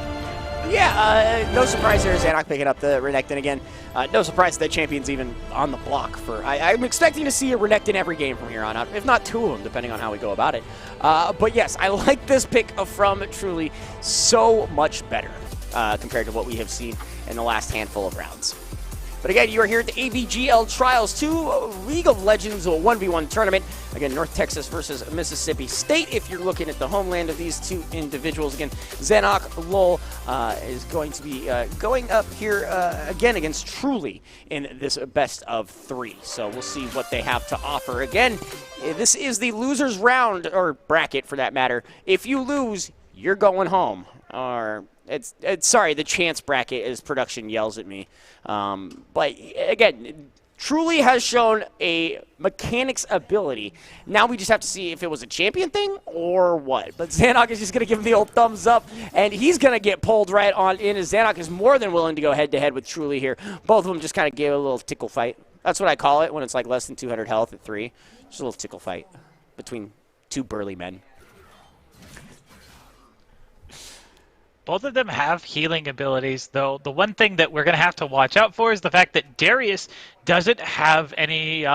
Yeah, no surprise there, Zanok picking up the Renekton again. No surprise that champion's even on the block. I'm expecting to see a Renekton every game from here on out, if not 2 of them, depending on how we go about it. But yes, I like this pick from Truly so much better compared to what we have seen in the last handful of rounds. But again, you are here at the AVGL Trials 2 League of Legends 1v1 tournament. Again, North Texas versus Mississippi State. If you're looking at the homeland of these two individuals, again, Zanok Lowell is going to be going up here again against Truly in this best of 3. So we'll see what they have to offer. Again, this is the losers round, or bracket for that matter. If you lose, you're going home. Or it's sorry, the chance bracket as production yells at me. But again, Truly has shown a mechanics ability. Now we just have to see if it was a champion thing or what. But Zanok is just going to give him the old thumbs up, and he's going to get pulled right on in, as Zanok is more than willing to go head-to-head with Truly here. Both of them just kind of gave a little tickle fight. That's what I call it when it's like less than 200 health at 3. Just a little tickle fight between 2 burly men. Both of them have healing abilities, though. The one thing that we're going to have to watch out for is the fact that Darius doesn't have any...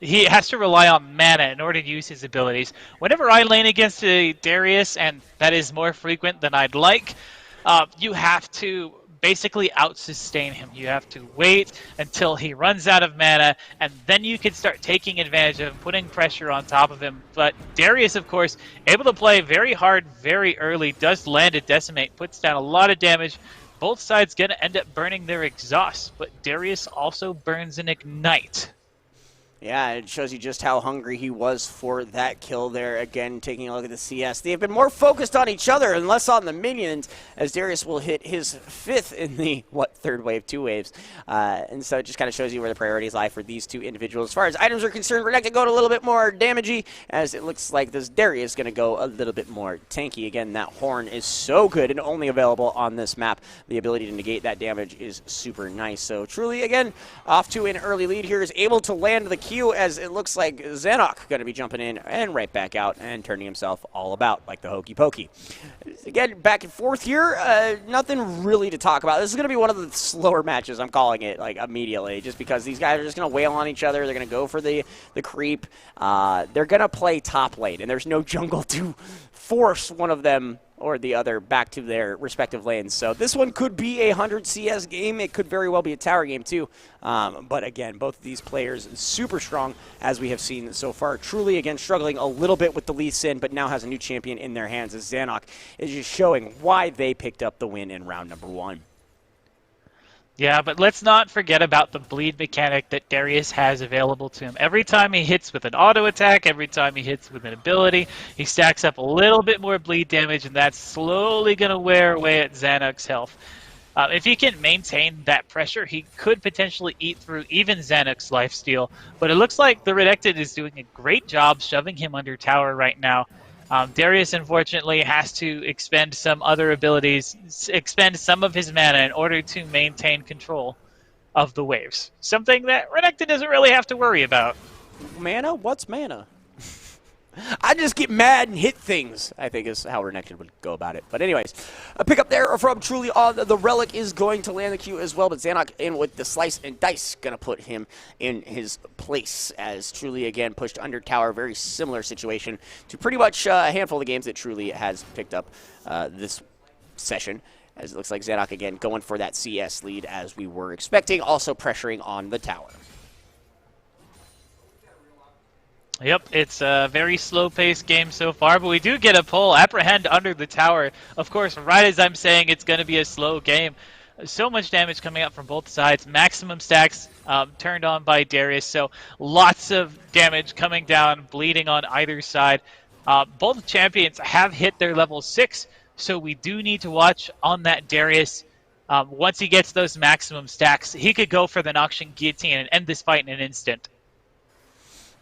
he has to rely on mana in order to use his abilities. Whenever I lane against a Darius, and that is more frequent than I'd like, you have to basically out-sustain him. You have to wait until he runs out of mana, and then you can start taking advantage of him, putting pressure on top of him. But Darius, of course, able to play very hard, very early, does land a Decimate, puts down a lot of damage. Both sides going to end up burning their exhaust, but Darius also burns an Ignite. Yeah, it shows you just how hungry he was for that kill there. Again, taking a look at the CS. They've been more focused on each other and less on the minions, as Darius will hit his 5th in the, 3rd wave, 2 waves. And so it just kind of shows you where the priorities lie for these two individuals. As far as items are concerned, Renekton going a little bit more damagey, as it looks like this Darius is going to go a little bit more tanky. Again, that horn is so good and only available on this map. The ability to negate that damage is super nice. So Truly, again, off to an early lead here, is able to land the Q, as it looks like Zanok going to be jumping in and right back out and turning himself all about like the hokey pokey. Again, back and forth here, nothing really to talk about. This is going to be one of the slower matches, I'm calling it, like immediately, just because these guys are just going to wail on each other. They're going to go for the creep. They're going to play top lane, and there's no jungle to force one of them or the other back to their respective lanes. So this one could be a 100 CS game. It could very well be a tower game too. But again, both of these players super strong, as we have seen so far. Truly, again, struggling a little bit with the Lee Sin, but now has a new champion in their hands, as Zanok is just showing why they picked up the win in round number 1. Yeah, but let's not forget about the bleed mechanic that Darius has available to him. Every time he hits with an auto attack, every time he hits with an ability, he stacks up a little bit more bleed damage, and that's slowly going to wear away at Zanok's health. If he can maintain that pressure, he could potentially eat through even Zanuk's lifesteal. But it looks like the Redacted is doing a great job shoving him under tower right now. Darius, unfortunately, has to expend some other abilities, expend some of his mana in order to maintain control of the waves. Something that Redacted doesn't really have to worry about. Mana? What's mana? I just get mad and hit things, I think is how Renekton would go about it. But anyways, a pick up there from Truly on the Relic is going to land the Q as well, but Zanok in with the Slice and Dice, going to put him in his place as Truly again pushed under tower. Very similar situation to pretty much a handful of games that Truly has picked up this session, as it looks like Zanok again going for that CS lead as we were expecting, also pressuring on the tower. Yep, it's a very slow-paced game so far, but we do get a pull. Apprehend under the tower. Of course, right as I'm saying, it's going to be a slow game. So much damage coming out from both sides. Maximum stacks turned on by Darius, so lots of damage coming down, bleeding on either side. Both champions have hit their level 6, so we do need to watch on that Darius. Once he gets those maximum stacks, he could go for the Noxian Guillotine and end this fight in an instant.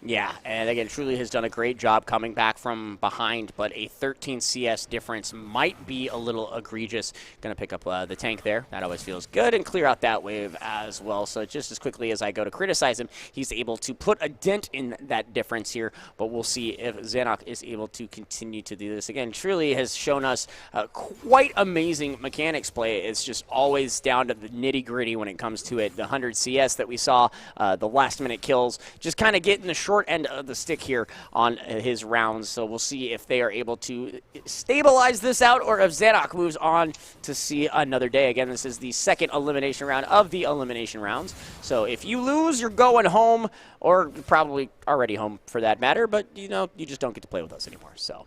Yeah, and again, Truly has done a great job coming back from behind, but a 13 CS difference might be a little egregious. Going to pick up the tank there. That always feels good, and clear out that wave as well. So just as quickly as I go to criticize him, he's able to put a dent in that difference here, but we'll see if Zanok is able to continue to do this. Again, Truly has shown us quite amazing mechanics play. It's just always down to the nitty-gritty when it comes to it. The 100 CS that we saw, the last-minute kills, just kind of getting the short end of the stick here on his rounds. So we'll see if they are able to stabilize this out or if Zanok moves on to see another day. Again, this is the second elimination round of the elimination rounds. So if you lose, you're going home, or probably already home for that matter, but you know, you just don't get to play with us anymore. So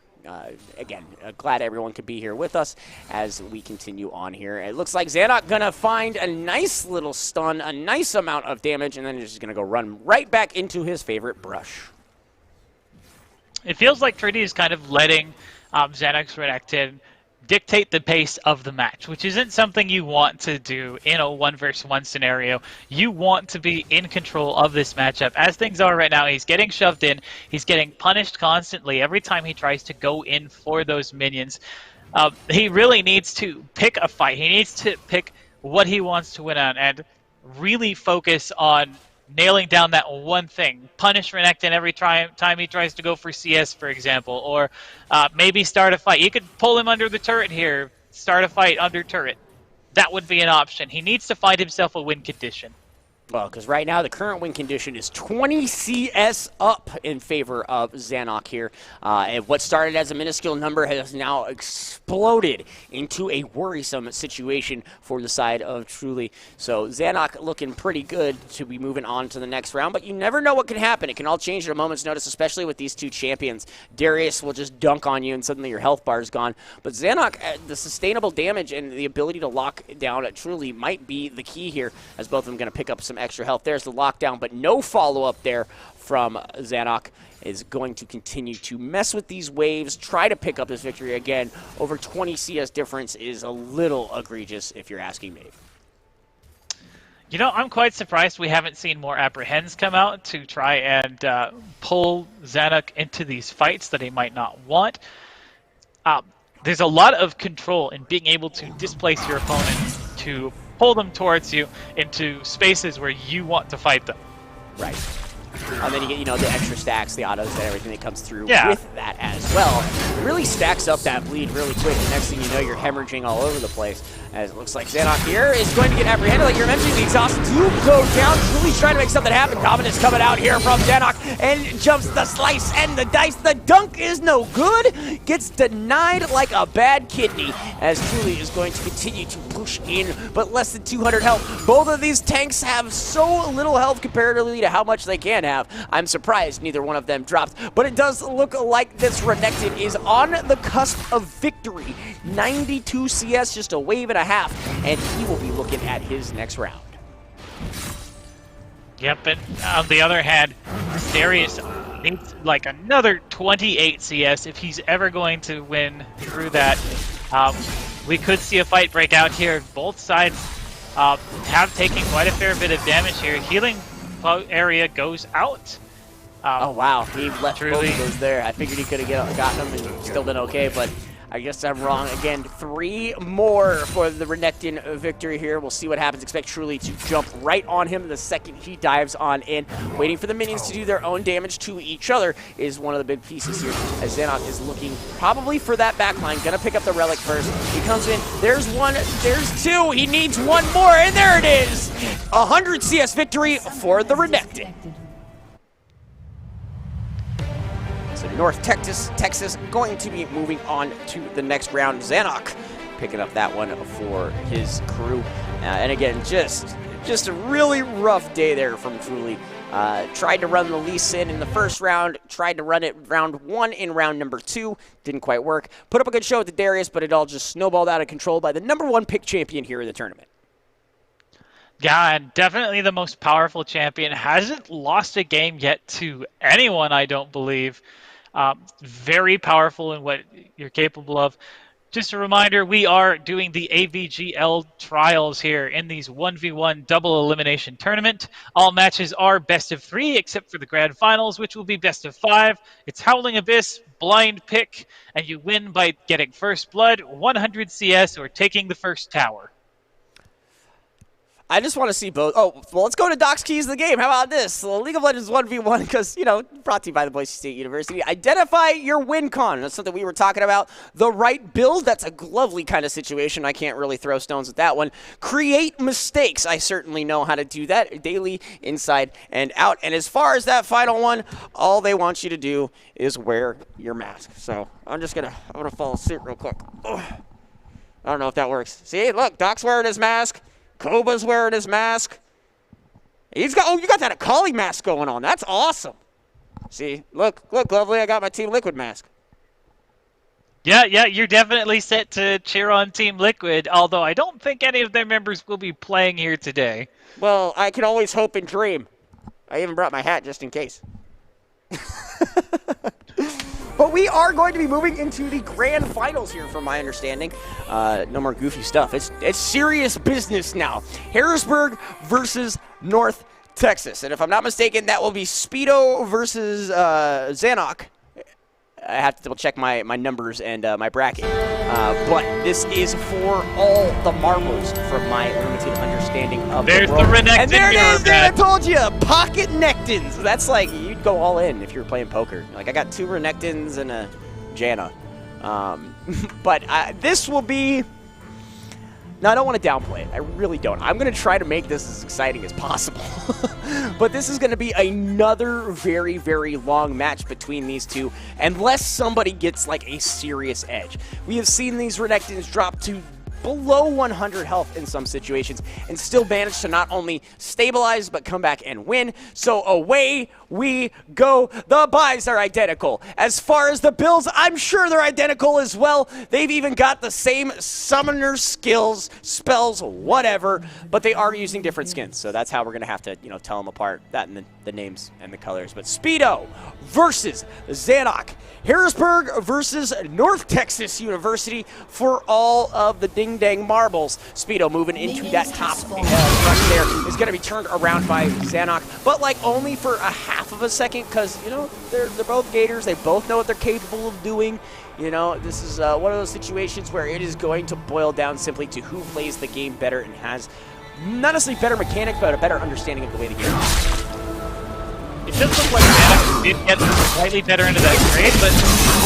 again, glad everyone could be here with us as we continue on here. It looks like Zanok gonna find a nice little stun, a nice amount of damage, and then he's just gonna go run right back into his favorite brush. It feels like Trinity is kind of letting Zanok's Redacted dictate the pace of the match, which isn't something you want to do in a 1-versus-1 scenario. You want to be in control of this matchup. As things are right now, he's getting shoved in. He's getting punished constantly every time he tries to go in for those minions. He really needs to pick a fight. He needs to pick what he wants to win on and really focus on nailing down that one thing. Punish Renekton every time he tries to go for CS, for example, or maybe start a fight. You could pull him under the turret here, start a fight under turret. That would be an option. He needs to find himself a win condition. Well, because right now the current win condition is 20 CS up in favor of Zanok here. And what started as a minuscule number has now exploded into a worrisome situation for the side of Truly. So Zanok looking pretty good to be moving on to the next round, but you never know what can happen. It can all change at a moment's notice, especially with these two champions. Darius will just dunk on you and suddenly your health bar is gone. But Zanok, the sustainable damage and the ability to lock down Truly might be the key here, as both of them going to pick up some extra health. There's the lockdown, but no follow-up there from Zanok. Is going to continue to mess with these waves, try to pick up this victory again. Over 20 CS difference is a little egregious if you're asking me. You know, I'm quite surprised we haven't seen more Apprehends come out to try and pull Zanok into these fights that he might not want. There's a lot of control in being able to displace your opponent, to pull them towards you into spaces where you want to fight them. Right. And then you get, you know, the extra stacks, the autos, and everything that comes through Yeah. with that as well. It really stacks up that bleed really quick. The next thing you know, you're hemorrhaging all over the place. As it looks like Zanok here is going to get apprehended. Like you're mentioning, the exhaust do go down. Truly's trying to make something happen. Dominance coming out here from Zanok and jumps the slice and the dice. The dunk is no good. Gets denied like a bad kidney as Truly is going to continue to push in, but less than 200 health. Both of these tanks have so little health comparatively to how much they can have. I'm surprised neither one of them dropped, but it does look like this Renekton is on the cusp of victory. 92 CS, just a wave and a half, and he will be looking at his next round. Yep, and on the other hand, Darius needs like another 28 CS if he's ever going to win through that. we could see a fight break out here. Both sides have taken quite a fair bit of damage here. Healing area goes out. Oh, wow. He left truly. both of those there. I figured he could have gotten them and still been okay, but I guess I'm wrong. Again, 3 more for the Renekton victory here. We'll see what happens. Expect Truly to jump right on him the second he dives on in. Waiting for the minions to do their own damage to each other is one of the big pieces here, as Xanok is looking probably for that backline. Gonna pick up the relic first. He comes in. There's 1. There's 2. He needs 1 more, and there it is! 100 CS victory for the Renekton. So North Texas going to be moving on to the next round. Xanok picking up that one for his crew. And again, just a really rough day there from Truly. Tried to run the Lee Sin in the first round, tried to run it round 1 in round number 2. Didn't quite work. Put up a good show with the Darius, but it all just snowballed out of control by the #1 pick champion here in the tournament. Yeah, and definitely the most powerful champion. Hasn't lost a game yet to anyone, I don't believe. Very powerful in what you're capable of. Just a reminder, we are doing the AVGL trials here in these 1v1 double elimination tournament. All matches are best of 3 except for the grand finals, which will be best of 5. It's Howling Abyss, blind pick, and you win by getting first blood, 100 CS, or taking the first tower. I just want to see both. Oh, well, let's go to Doc's Keys of the game. How about this? The League of Legends 1v1, because, brought to you by the Boise State University. Identify your win con. That's something we were talking about. The right build, that's a lovely kind of situation. I can't really throw stones at that one. Create mistakes. I certainly know how to do that daily, inside and out. And as far as that final one, all they want you to do is wear your mask. So I'm going to follow suit real quick. Ugh. I don't know if that works. See, look, Doc's wearing his mask. Koba's wearing his mask. You got that Akali mask going on. That's awesome. See, look, lovely. I got my Team Liquid mask. Yeah, you're definitely set to cheer on Team Liquid, although I don't think any of their members will be playing here today. Well, I can always hope and dream. I even brought my hat just in case. But we are going to be moving into the grand finals here, from my understanding. No more goofy stuff. It's serious business now. Harrisburg versus North Texas. And if I'm not mistaken, that will be Speedo versus Xanok. I have to double check my numbers and my bracket. But this is for all the marbles, from my limited understanding of There's the world. the Renekton And there it is, mirror I match. told you, pocket Nectins. That's like, you'd go all in if you were playing poker. Like, I got 2 Renekton's and a Janna. But this will be... Now, I don't want to downplay it. I really don't. I'm going to try to make this as exciting as possible. But this is going to be another very, very long match between these two, unless somebody gets, like, a serious edge. We have seen these Renektons drop to below 100 health in some situations and still manage to not only stabilize but come back and win. So away we go. The buys are identical. As far as the builds, I'm sure they're identical as well. They've even got the same summoner skills, spells, whatever, but they are using different skins. So that's how we're going to have to, tell them apart. That and the names and the colors. But Speedo versus Xanok. Harrisburg versus North Texas University for all of the ding-dang marbles. Speedo moving into that top rush there is going to be turned around by Xanok, but like only for a half of a second, because, they're both Gators. They both know what they're capable of doing. This is one of those situations where it is going to boil down simply to who plays the game better and has not necessarily better mechanics, but a better understanding of the way the game is. It does look like Xanok did get slightly better into that trade, but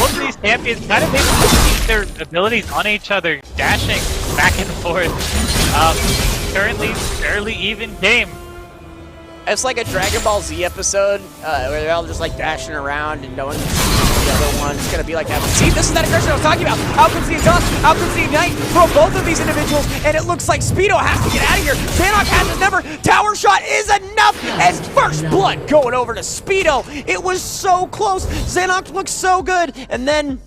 both of these champions kind of able to keep their abilities on each other, dashing back and forth. Currently, fairly even game. It's like a Dragon Ball Z episode where they're all just like dashing around and no one can see the other one. It's going to be like that. But see, this is that aggression I was talking about. Alchemy and Toss, Alchemy Ignite from both of these individuals, and it looks like Speedo has to get out of here. Xanok has his number. Tower shot is enough, and first blood going over to Speedo. It was so close. Xanok looked so good, and then,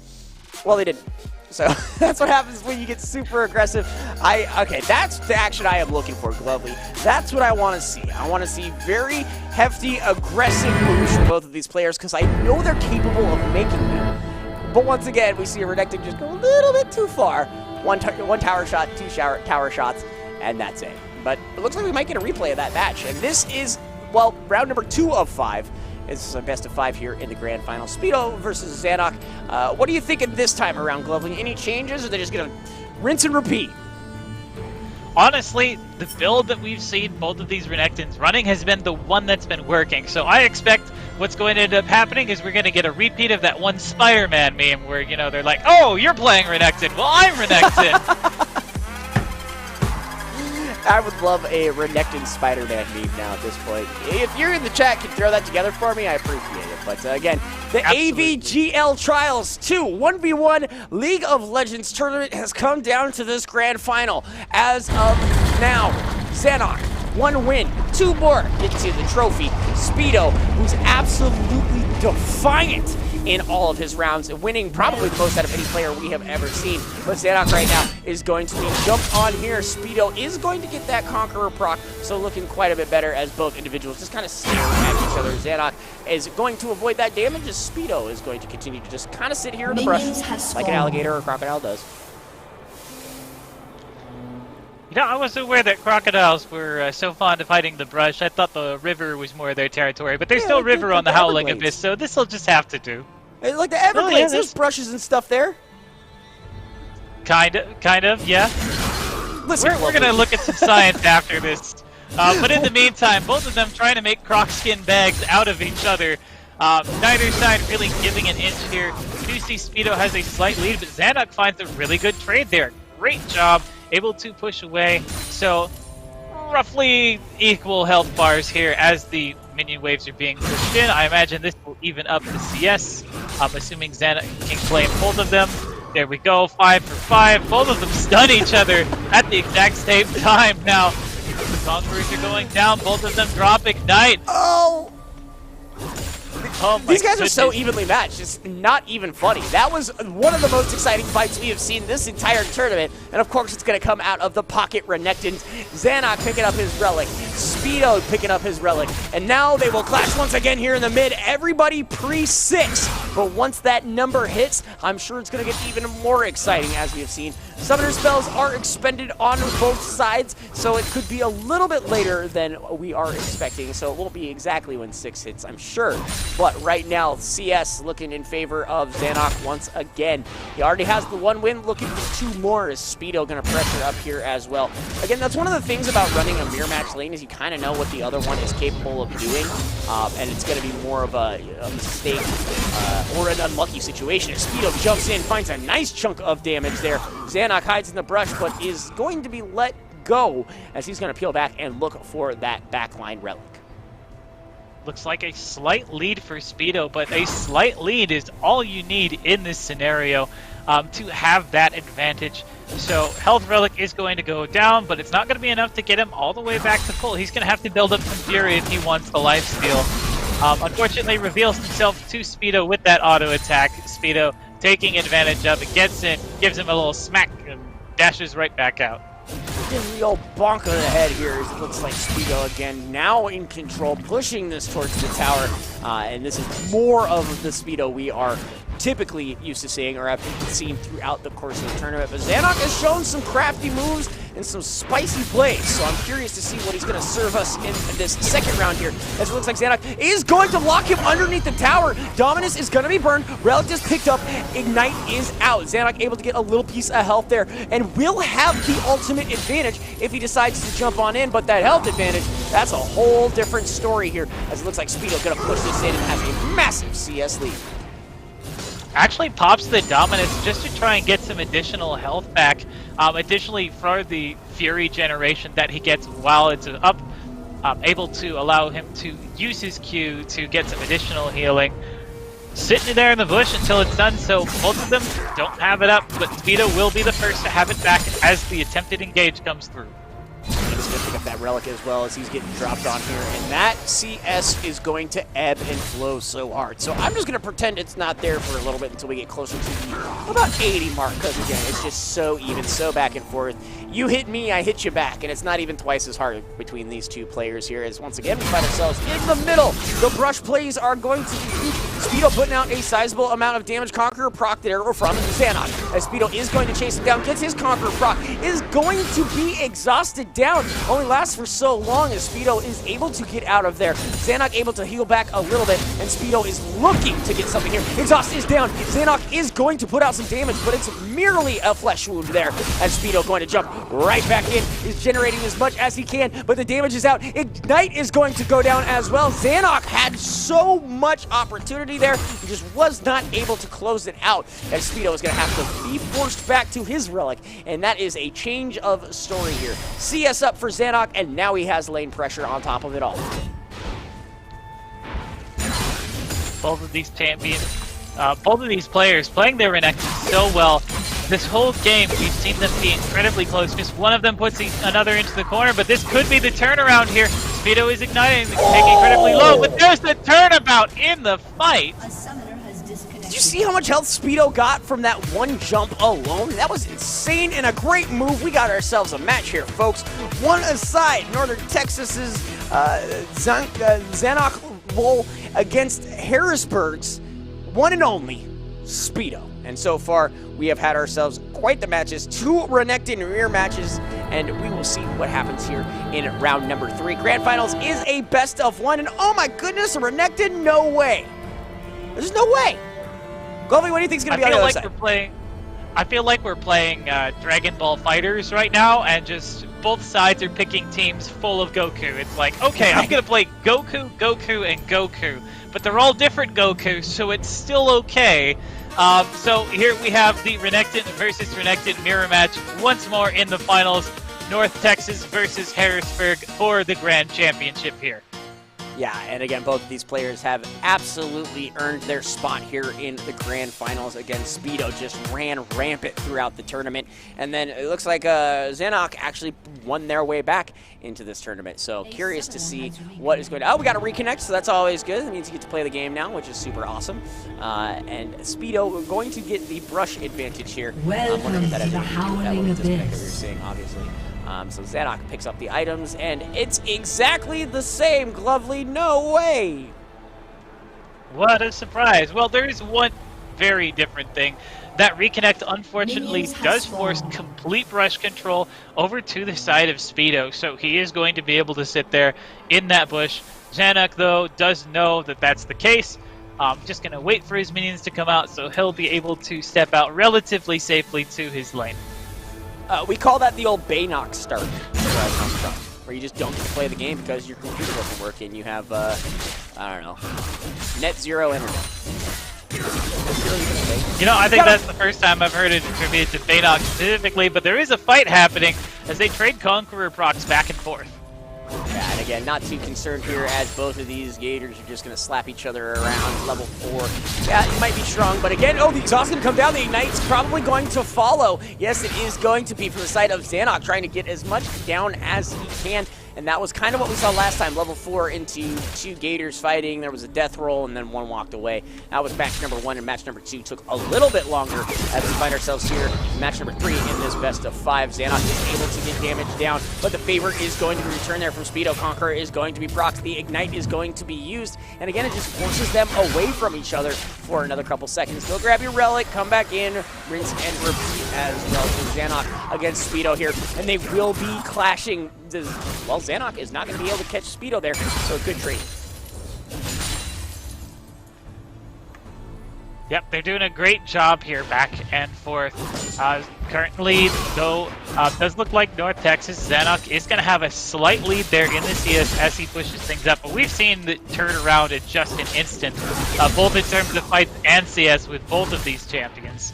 well, they didn't. So that's what happens when you get super aggressive. Okay, that's the action I am looking for, Glovely. That's what I want to see. I want to see very hefty, aggressive moves from both of these players, because I know they're capable of making them. But once again, we see a Renekton just go a little bit too far. one tower shot, two tower shots, and that's it. But it looks like we might get a replay of that match. And this is, well, round number 2 of 5. It's a best of 5 here in the grand final. Speedo versus Zanok. What are you thinking this time around, Glovely? Any changes, or are they just going to rinse and repeat? Honestly, the build that we've seen both of these Renekton's running has been the one that's been working. So I expect what's going to end up happening is we're going to get a repeat of that one Spider-Man meme where, you know, they're like, oh, you're playing Renekton. Well, I'm Renekton. I would love a Renekton Spider-Man meme now at this point. If you're in the chat, can throw that together for me, I appreciate it. But again, the Absolutely. AVGL Trials 2 1v1 League of Legends tournament has come down to this grand final. As of now, Zanok, 1 win, 2 more get to the trophy. Speedo, who's absolutely defiant in all of his rounds, winning probably the most out of any player we have ever seen. But Zanok right now is going to be jumped on here. Speedo is going to get that Conqueror proc, so looking quite a bit better as both individuals just kind of stare at each other. Zanok is going to avoid that damage as Speedo is going to continue to just kind of sit here in the brush like an alligator or crocodile does. You know, I wasn't aware that crocodiles were so fond of hiding the brush. I thought the river was more their territory, but there's still like river on the Howling Everglades. Abyss, so this will just have to do. Like the Everglades, yeah, there's brushes and stuff there. Kind of, yeah. Listen, We're going to look at some science after this. But in the meantime, both of them trying to make croc skin bags out of each other. Neither side really giving an inch here. We do see Speedo has a slight lead, but Zanok finds a really good trade there. Great job, able to push away. So, roughly equal health bars here as the minion waves are being pushed in. I imagine this will even up the CS. I'm assuming Zanok can claim both of them. There we go, 5 for 5. Both of them stun each other at the exact same time. Now, the Conquerors are going down. Both of them drop Ignite. Oh! Oh my These guys are so goodness. evenly matched, it's not even funny. That was one of the most exciting fights we have seen this entire tournament, and of course it's going to come out of the pocket Renekton. Zanok picking up his relic, Speedo picking up his relic, and now they will clash once again here in the mid. Everybody pre-6, but once that number hits, I'm sure it's going to get even more exciting as we have seen. Summoner spells are expended on both sides, so it could be a little bit later than we are expecting, so it won't be exactly when 6 hits, I'm sure. But right now, CS looking in favor of Zanok once again. He already has the 1 win, looking for 2 more. Is Speedo going to pressure up here as well? Again, that's one of the things about running a mirror match lane is you kind of know what the other one is capable of doing, and it's going to be more of a mistake or an unlucky situation. If Speedo jumps in, finds a nice chunk of damage there. Zanok hides in the brush, but is going to be let go as he's going to peel back and look for that backline relic. Looks like a slight lead for Speedo, but a slight lead is all you need in this scenario to have that advantage. So Health Relic is going to go down, but it's not going to be enough to get him all the way back to full. He's going to have to build up some fury if he wants the lifesteal. Unfortunately, reveals himself to Speedo with that auto attack. Speedo taking advantage of it, gets in, gives him a little smack, and dashes right back out. Gives the old bonk of the head here. It looks like Speedo again now in control, pushing this towards the tower. And this is more of the Speedo we are typically used to seeing or have seen throughout the course of the tournament. But Zanok has shown some crafty moves and some spicy plays, so I'm curious to see what he's going to serve us in this second round here, as it looks like Zanok is going to lock him underneath the tower. Dominus is going to be burned. Relic just picked up. Ignite is out. Zanok able to get a little piece of health there, and will have the ultimate advantage if he decides to jump on in, but that health advantage, that's a whole different story here, as it looks like Speedo going to push this in and has a massive CS lead. Actually pops the Dominus just to try and get some additional health back. Additionally, for the Fury generation that he gets while it's up, able to allow him to use his Q to get some additional healing. Sitting there in the bush until it's done, so both of them don't have it up, but Speedo will be the first to have it back as the attempted engage comes through. He's going to pick up that relic as well as he's getting dropped on here, and that CS is going to ebb and flow so hard. So I'm just going to pretend it's not there for a little bit until we get closer to the about 80 mark, because again, it's just so even, so back and forth. You hit me, I hit you back, and it's not even twice as hard between these two players here, as once again we find ourselves in the middle. The brush plays are going to be Speedo putting out a sizable amount of damage. Conqueror proc there from Xanok. As Speedo is going to chase him down, gets his Conqueror proc, is going to be exhausted down. Only lasts for so long as Speedo is able to get out of there. Xanok able to heal back a little bit, and Speedo is looking to get something here. Exhaust is down. Xanok is going to put out some damage, but it's merely a flesh wound there. As Speedo going to jump right back in, is generating as much as he can, but the damage is out. Ignite is going to go down as well. Xanok had so much opportunity there, he just was not able to close it out, as Speedo is going to have to be forced back to his relic, and that is a change of story here. CS up for Xanok, and now he has lane pressure on top of it all. Both of these champions, both of these players playing their Renekton so well. This whole game, we've seen them be incredibly close. Just one of them puts another into the corner, but this could be the turnaround here. Speedo is igniting, taking incredibly low, but there's the turnabout in the fight. Did you see how much health Speedo got from that one jump alone? That was insane and a great move. We got ourselves a match here, folks. One aside, Northern Texas's Xanok Bowl against Harrisburg's one and only Speedo. And so far, we have had ourselves quite the matches, 2 Renekton mirror matches, and we will see what happens here in round number 3. Grand Finals is a best of 1, and oh my goodness, a Renekton? No way. There's no way. Glovey, what do you think is going to be on the other side? I feel like we're playing Dragon Ball Fighters right now, and just both sides are picking teams full of Goku. It's like, okay, I'm going to play Goku, Goku, and Goku, but they're all different Goku, so it's still okay. So here we have the Renekton versus Renekton mirror match once more in the finals. North Texas versus Harrisburg for the Grand Championship here. Yeah, and again, both of these players have absolutely earned their spot here in the Grand Finals. Again, Speedo just ran rampant throughout the tournament, and then it looks like Xanok actually won their way back into this tournament. So curious to see what is going to... Oh, we got a reconnect, so that's always good. That means you get to play the game now, which is super awesome. And Speedo going to get the brush advantage here. Welcome to the Howling Abyss. Obviously. So Xanok picks up the items, and it's exactly the same, Glovely. No way! What a surprise. Well, there is one very different thing. That reconnect, unfortunately, does force complete brush control over to the side of Speedo, so he is going to be able to sit there in that bush. Xanok, though, does know that that's the case. Just going to wait for his minions to come out, so he'll be able to step out relatively safely to his lane. We call that the old Baynox start, where I come from, where you just don't get to play the game because your computer doesn't work and you have, I don't know, net zero internet. You know, I think that's the first time I've heard it attributed to Baynox specifically, but there is a fight happening as they trade Conqueror procs back and forth. Yeah, and again, not too concerned here as both of these Gators are just going to slap each other around level 4. Yeah, it might be strong, but again, oh, the exhaust going to come down. The Ignite's probably going to follow. Yes, it is going to be from the side of Xanok, trying to get as much down as he can. And that was kind of what we saw last time, level 4 into 2 Gators fighting. There was a death roll, and then one walked away. That was match number 1, and match number 2 took a little bit longer as we find ourselves here in match number 3 in this best of 5. Xanok is able to get damage down, but the favor is going to be returned there from Speedo. Conqueror is going to be procced. The Ignite is going to be used, and again, it just forces them away from each other for another couple seconds. Go grab your relic, come back in, rinse and repeat as well for Xanok against Speedo here, and they will be clashing. Well, Xanok is not going to be able to catch Speedo there, so good trade. Yep, they're doing a great job here, back and forth. Currently, though, does look like North Texas. Xanok is going to have a slight lead there in the CS as he pushes things up, but we've seen the turn around in just an instant, both in terms of fights and CS with both of these champions.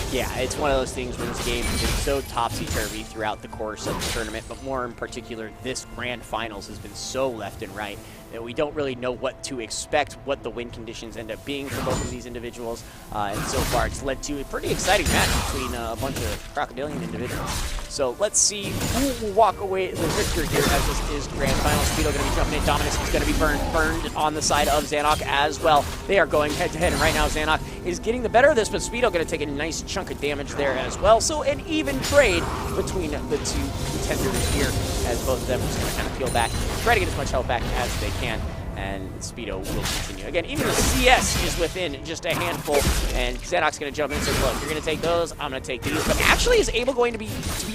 Yeah, it's one of those things where this game has been so topsy-turvy throughout the course of the tournament, but more in particular, this Grand Finals has been so left and right that we don't really know what to expect, what the win conditions end up being for both of these individuals. And so far, it's led to a pretty exciting match between a bunch of crocodilian individuals. So let's see who will walk away the victor here as this is Grand Final. Speedo going to be jumping in. Dominus is going to be burned on the side of Xanok as well. They are going head-to-head, and right now Xanok is getting the better of this, but Speedo going to take a nice chunk of damage there as well. So an even trade between the two contenders here as both of them just going to kind of peel back, try to get as much health back as they can. and Speedo will continue. Again, even the CS is within just a handful, and Xanok's going to jump in and say, look, you're going to take those, I'm going to take these, but actually is going to be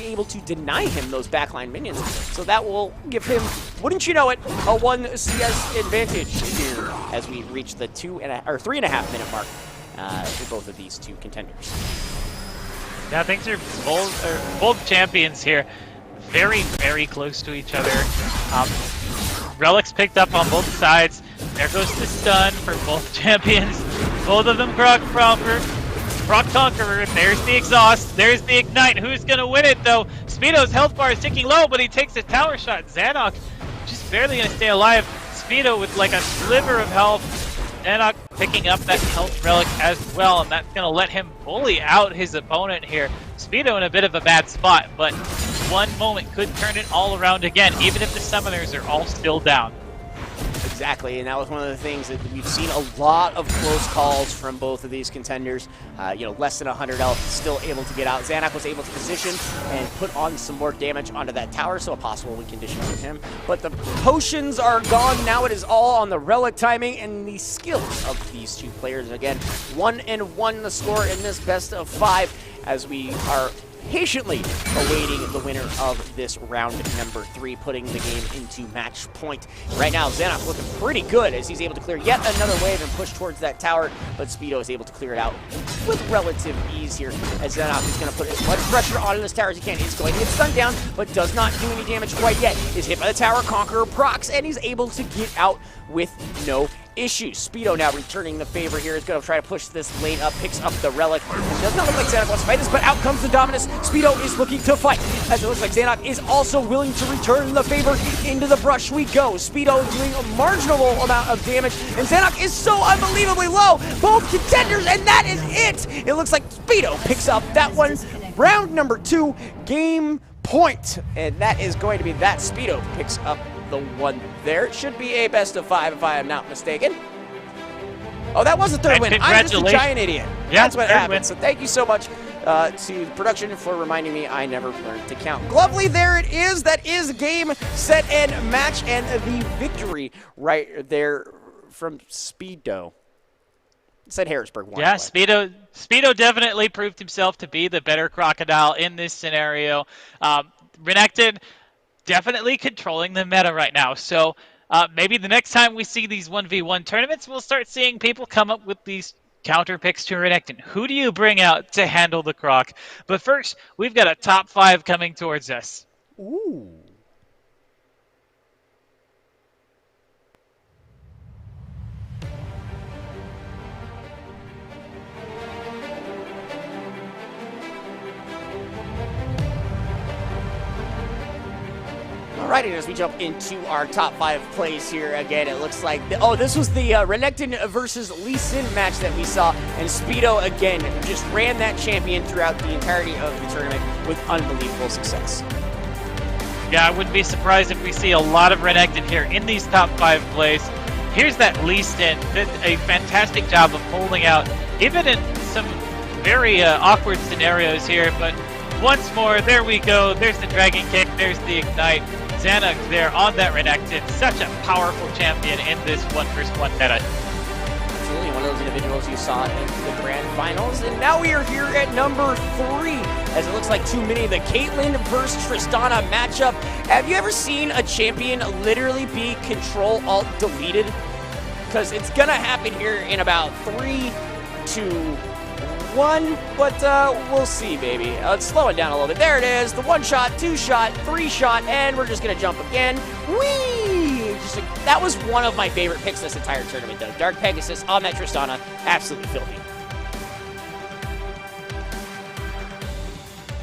able to deny him those backline minions, so that will give him, wouldn't you know it, a 1 CS advantage here as we reach the 3.5 minute mark for both of these two contenders. Yeah, things are both champions here. Very, very close to each other. Relics picked up on both sides. There goes the stun for both champions. Both of them Croc Conqueror. There's the exhaust. There's the ignite. Who's going to win it, though? Speedo's health bar is ticking low, but he takes a tower shot. Xanok just barely going to stay alive. Speedo with like a sliver of health. Xanok picking up that health relic as well, and that's going to let him bully out his opponent here. Speedo in a bit of a bad spot, but one moment could turn it all around again, even if the summoners are all still down. Exactly, and that was one of the things that we've seen a lot of close calls from both of these contenders. Less than 100 health, still able to get out. Xanok was able to position and put on some more damage onto that tower, so a possible win condition with him. But the potions are gone. Now it is all on the relic timing and the skills of these two players. Again, 1-1 the score in this best of 5 as we are patiently awaiting the winner of this round number 3, putting the game into match point. Right now, Xanok looking pretty good as he's able to clear yet another wave and push towards that tower, but Speedo is able to clear it out with relative ease here, as Xanok is going to put as much pressure on this tower as he can. He's going to get stunned down, but does not do any damage quite yet. Is hit by the tower, Conqueror procs, and he's able to get out with no issues. Speedo now returning the favor here, is going to try to push this lane up, picks up the relic. It does not look like Xanok wants to fight this, but out comes the Dominus. Speedo is looking to fight, as it looks like Xanok is also willing to return the favor. Into the brush we go. Speedo doing a marginal amount of damage, and Xanok is so unbelievably low. Both contenders, and that is it. It looks like Speedo picks up that one. Round number 2, game point, and that is going to be that. Speedo picks up the one there. It should be a best of 5 if I am not mistaken. Oh, that was the third win. I'm just a giant idiot. Yeah, that's what happened. So thank you so much to production for reminding me I never learned to count. Lovely, there it is. That is game, set, and match, and the victory right there from Speedo. It said Harrisburg won. Yeah, Speedo definitely proved himself to be the better crocodile in this scenario. Renekton definitely controlling the meta right now. So maybe the next time we see these 1v1 tournaments, we'll start seeing people come up with these counter picks to Renekton. Who do you bring out to handle the Croc? But first, we've got a top 5 coming towards us. Ooh. Alrighty, as we jump into our top 5 plays here again, it looks like, this was the Renekton versus Lee Sin match that we saw, and Speedo again just ran that champion throughout the entirety of the tournament with unbelievable success. Yeah, I wouldn't be surprised if we see a lot of Renekton here in these top 5 plays. Here's that Lee Sin, did a fantastic job of holding out, even in some very awkward scenarios here, but once more, there we go, there's the Dragon Kick, there's the Ignite. Xanok there on that Renekton, such a powerful champion in this 1v1 meta. Absolutely, one of those individuals you saw in the grand finals, and now we are here at number 3, as it looks like too many. The Caitlyn versus Tristana matchup. Have you ever seen a champion literally be Control-Alt-Deleted? Because it's gonna happen here in about 3, 2, 1, but we'll see, baby. Let's slow it down a little bit. There it is, the 1-shot, 2-shot, 3-shot, and we're just gonna jump again. Whee! That was one of my favorite picks this entire tournament, though. Dark Pegasus on that Tristana, absolutely filthy.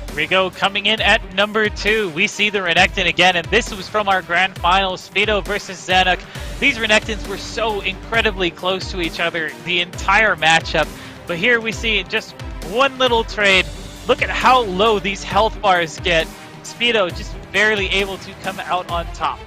Here we go, coming in at number 2, we see the Renekton again, and this was from our grand final, Speedo versus Xanok. These Renektons were so incredibly close to each other the entire matchup. But here we see just one little trade. Look at how low these health bars get. Speedo just barely able to come out on top.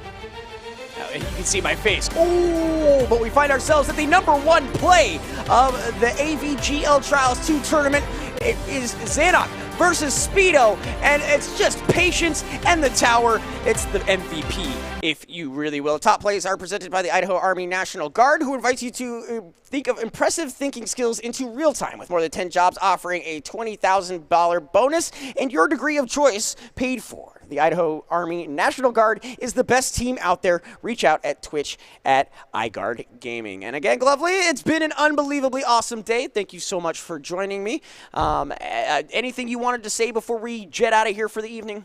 And you can see my face. Oh, but we find ourselves at the number 1 play of the AVGL Trials 2 tournament. It is Xanok versus Speedo, and it's just patience and the tower. It's the MVP, if you really will. Top plays are presented by the Idaho Army National Guard, who invites you to think of impressive thinking skills into real time, with more than 10 jobs offering a $20,000 bonus and your degree of choice paid for. The Idaho Army National Guard is the best team out there. Reach out at Twitch at iGuard Gaming. And again, Glovely, it's been an unbelievably awesome day. Thank you so much for joining me. Anything you wanted to say before we jet out of here for the evening?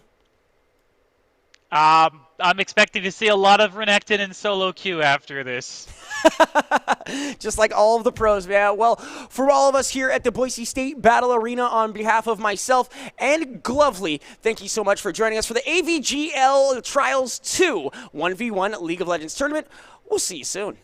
I'm expecting to see a lot of Renekton and solo queue after this. Just like all of the pros, man. Well, for all of us here at the Boise State Battle Arena, on behalf of myself and Glovely, thank you so much for joining us for the AVGL Trials 2 1v1 League of Legends tournament. We'll see you soon.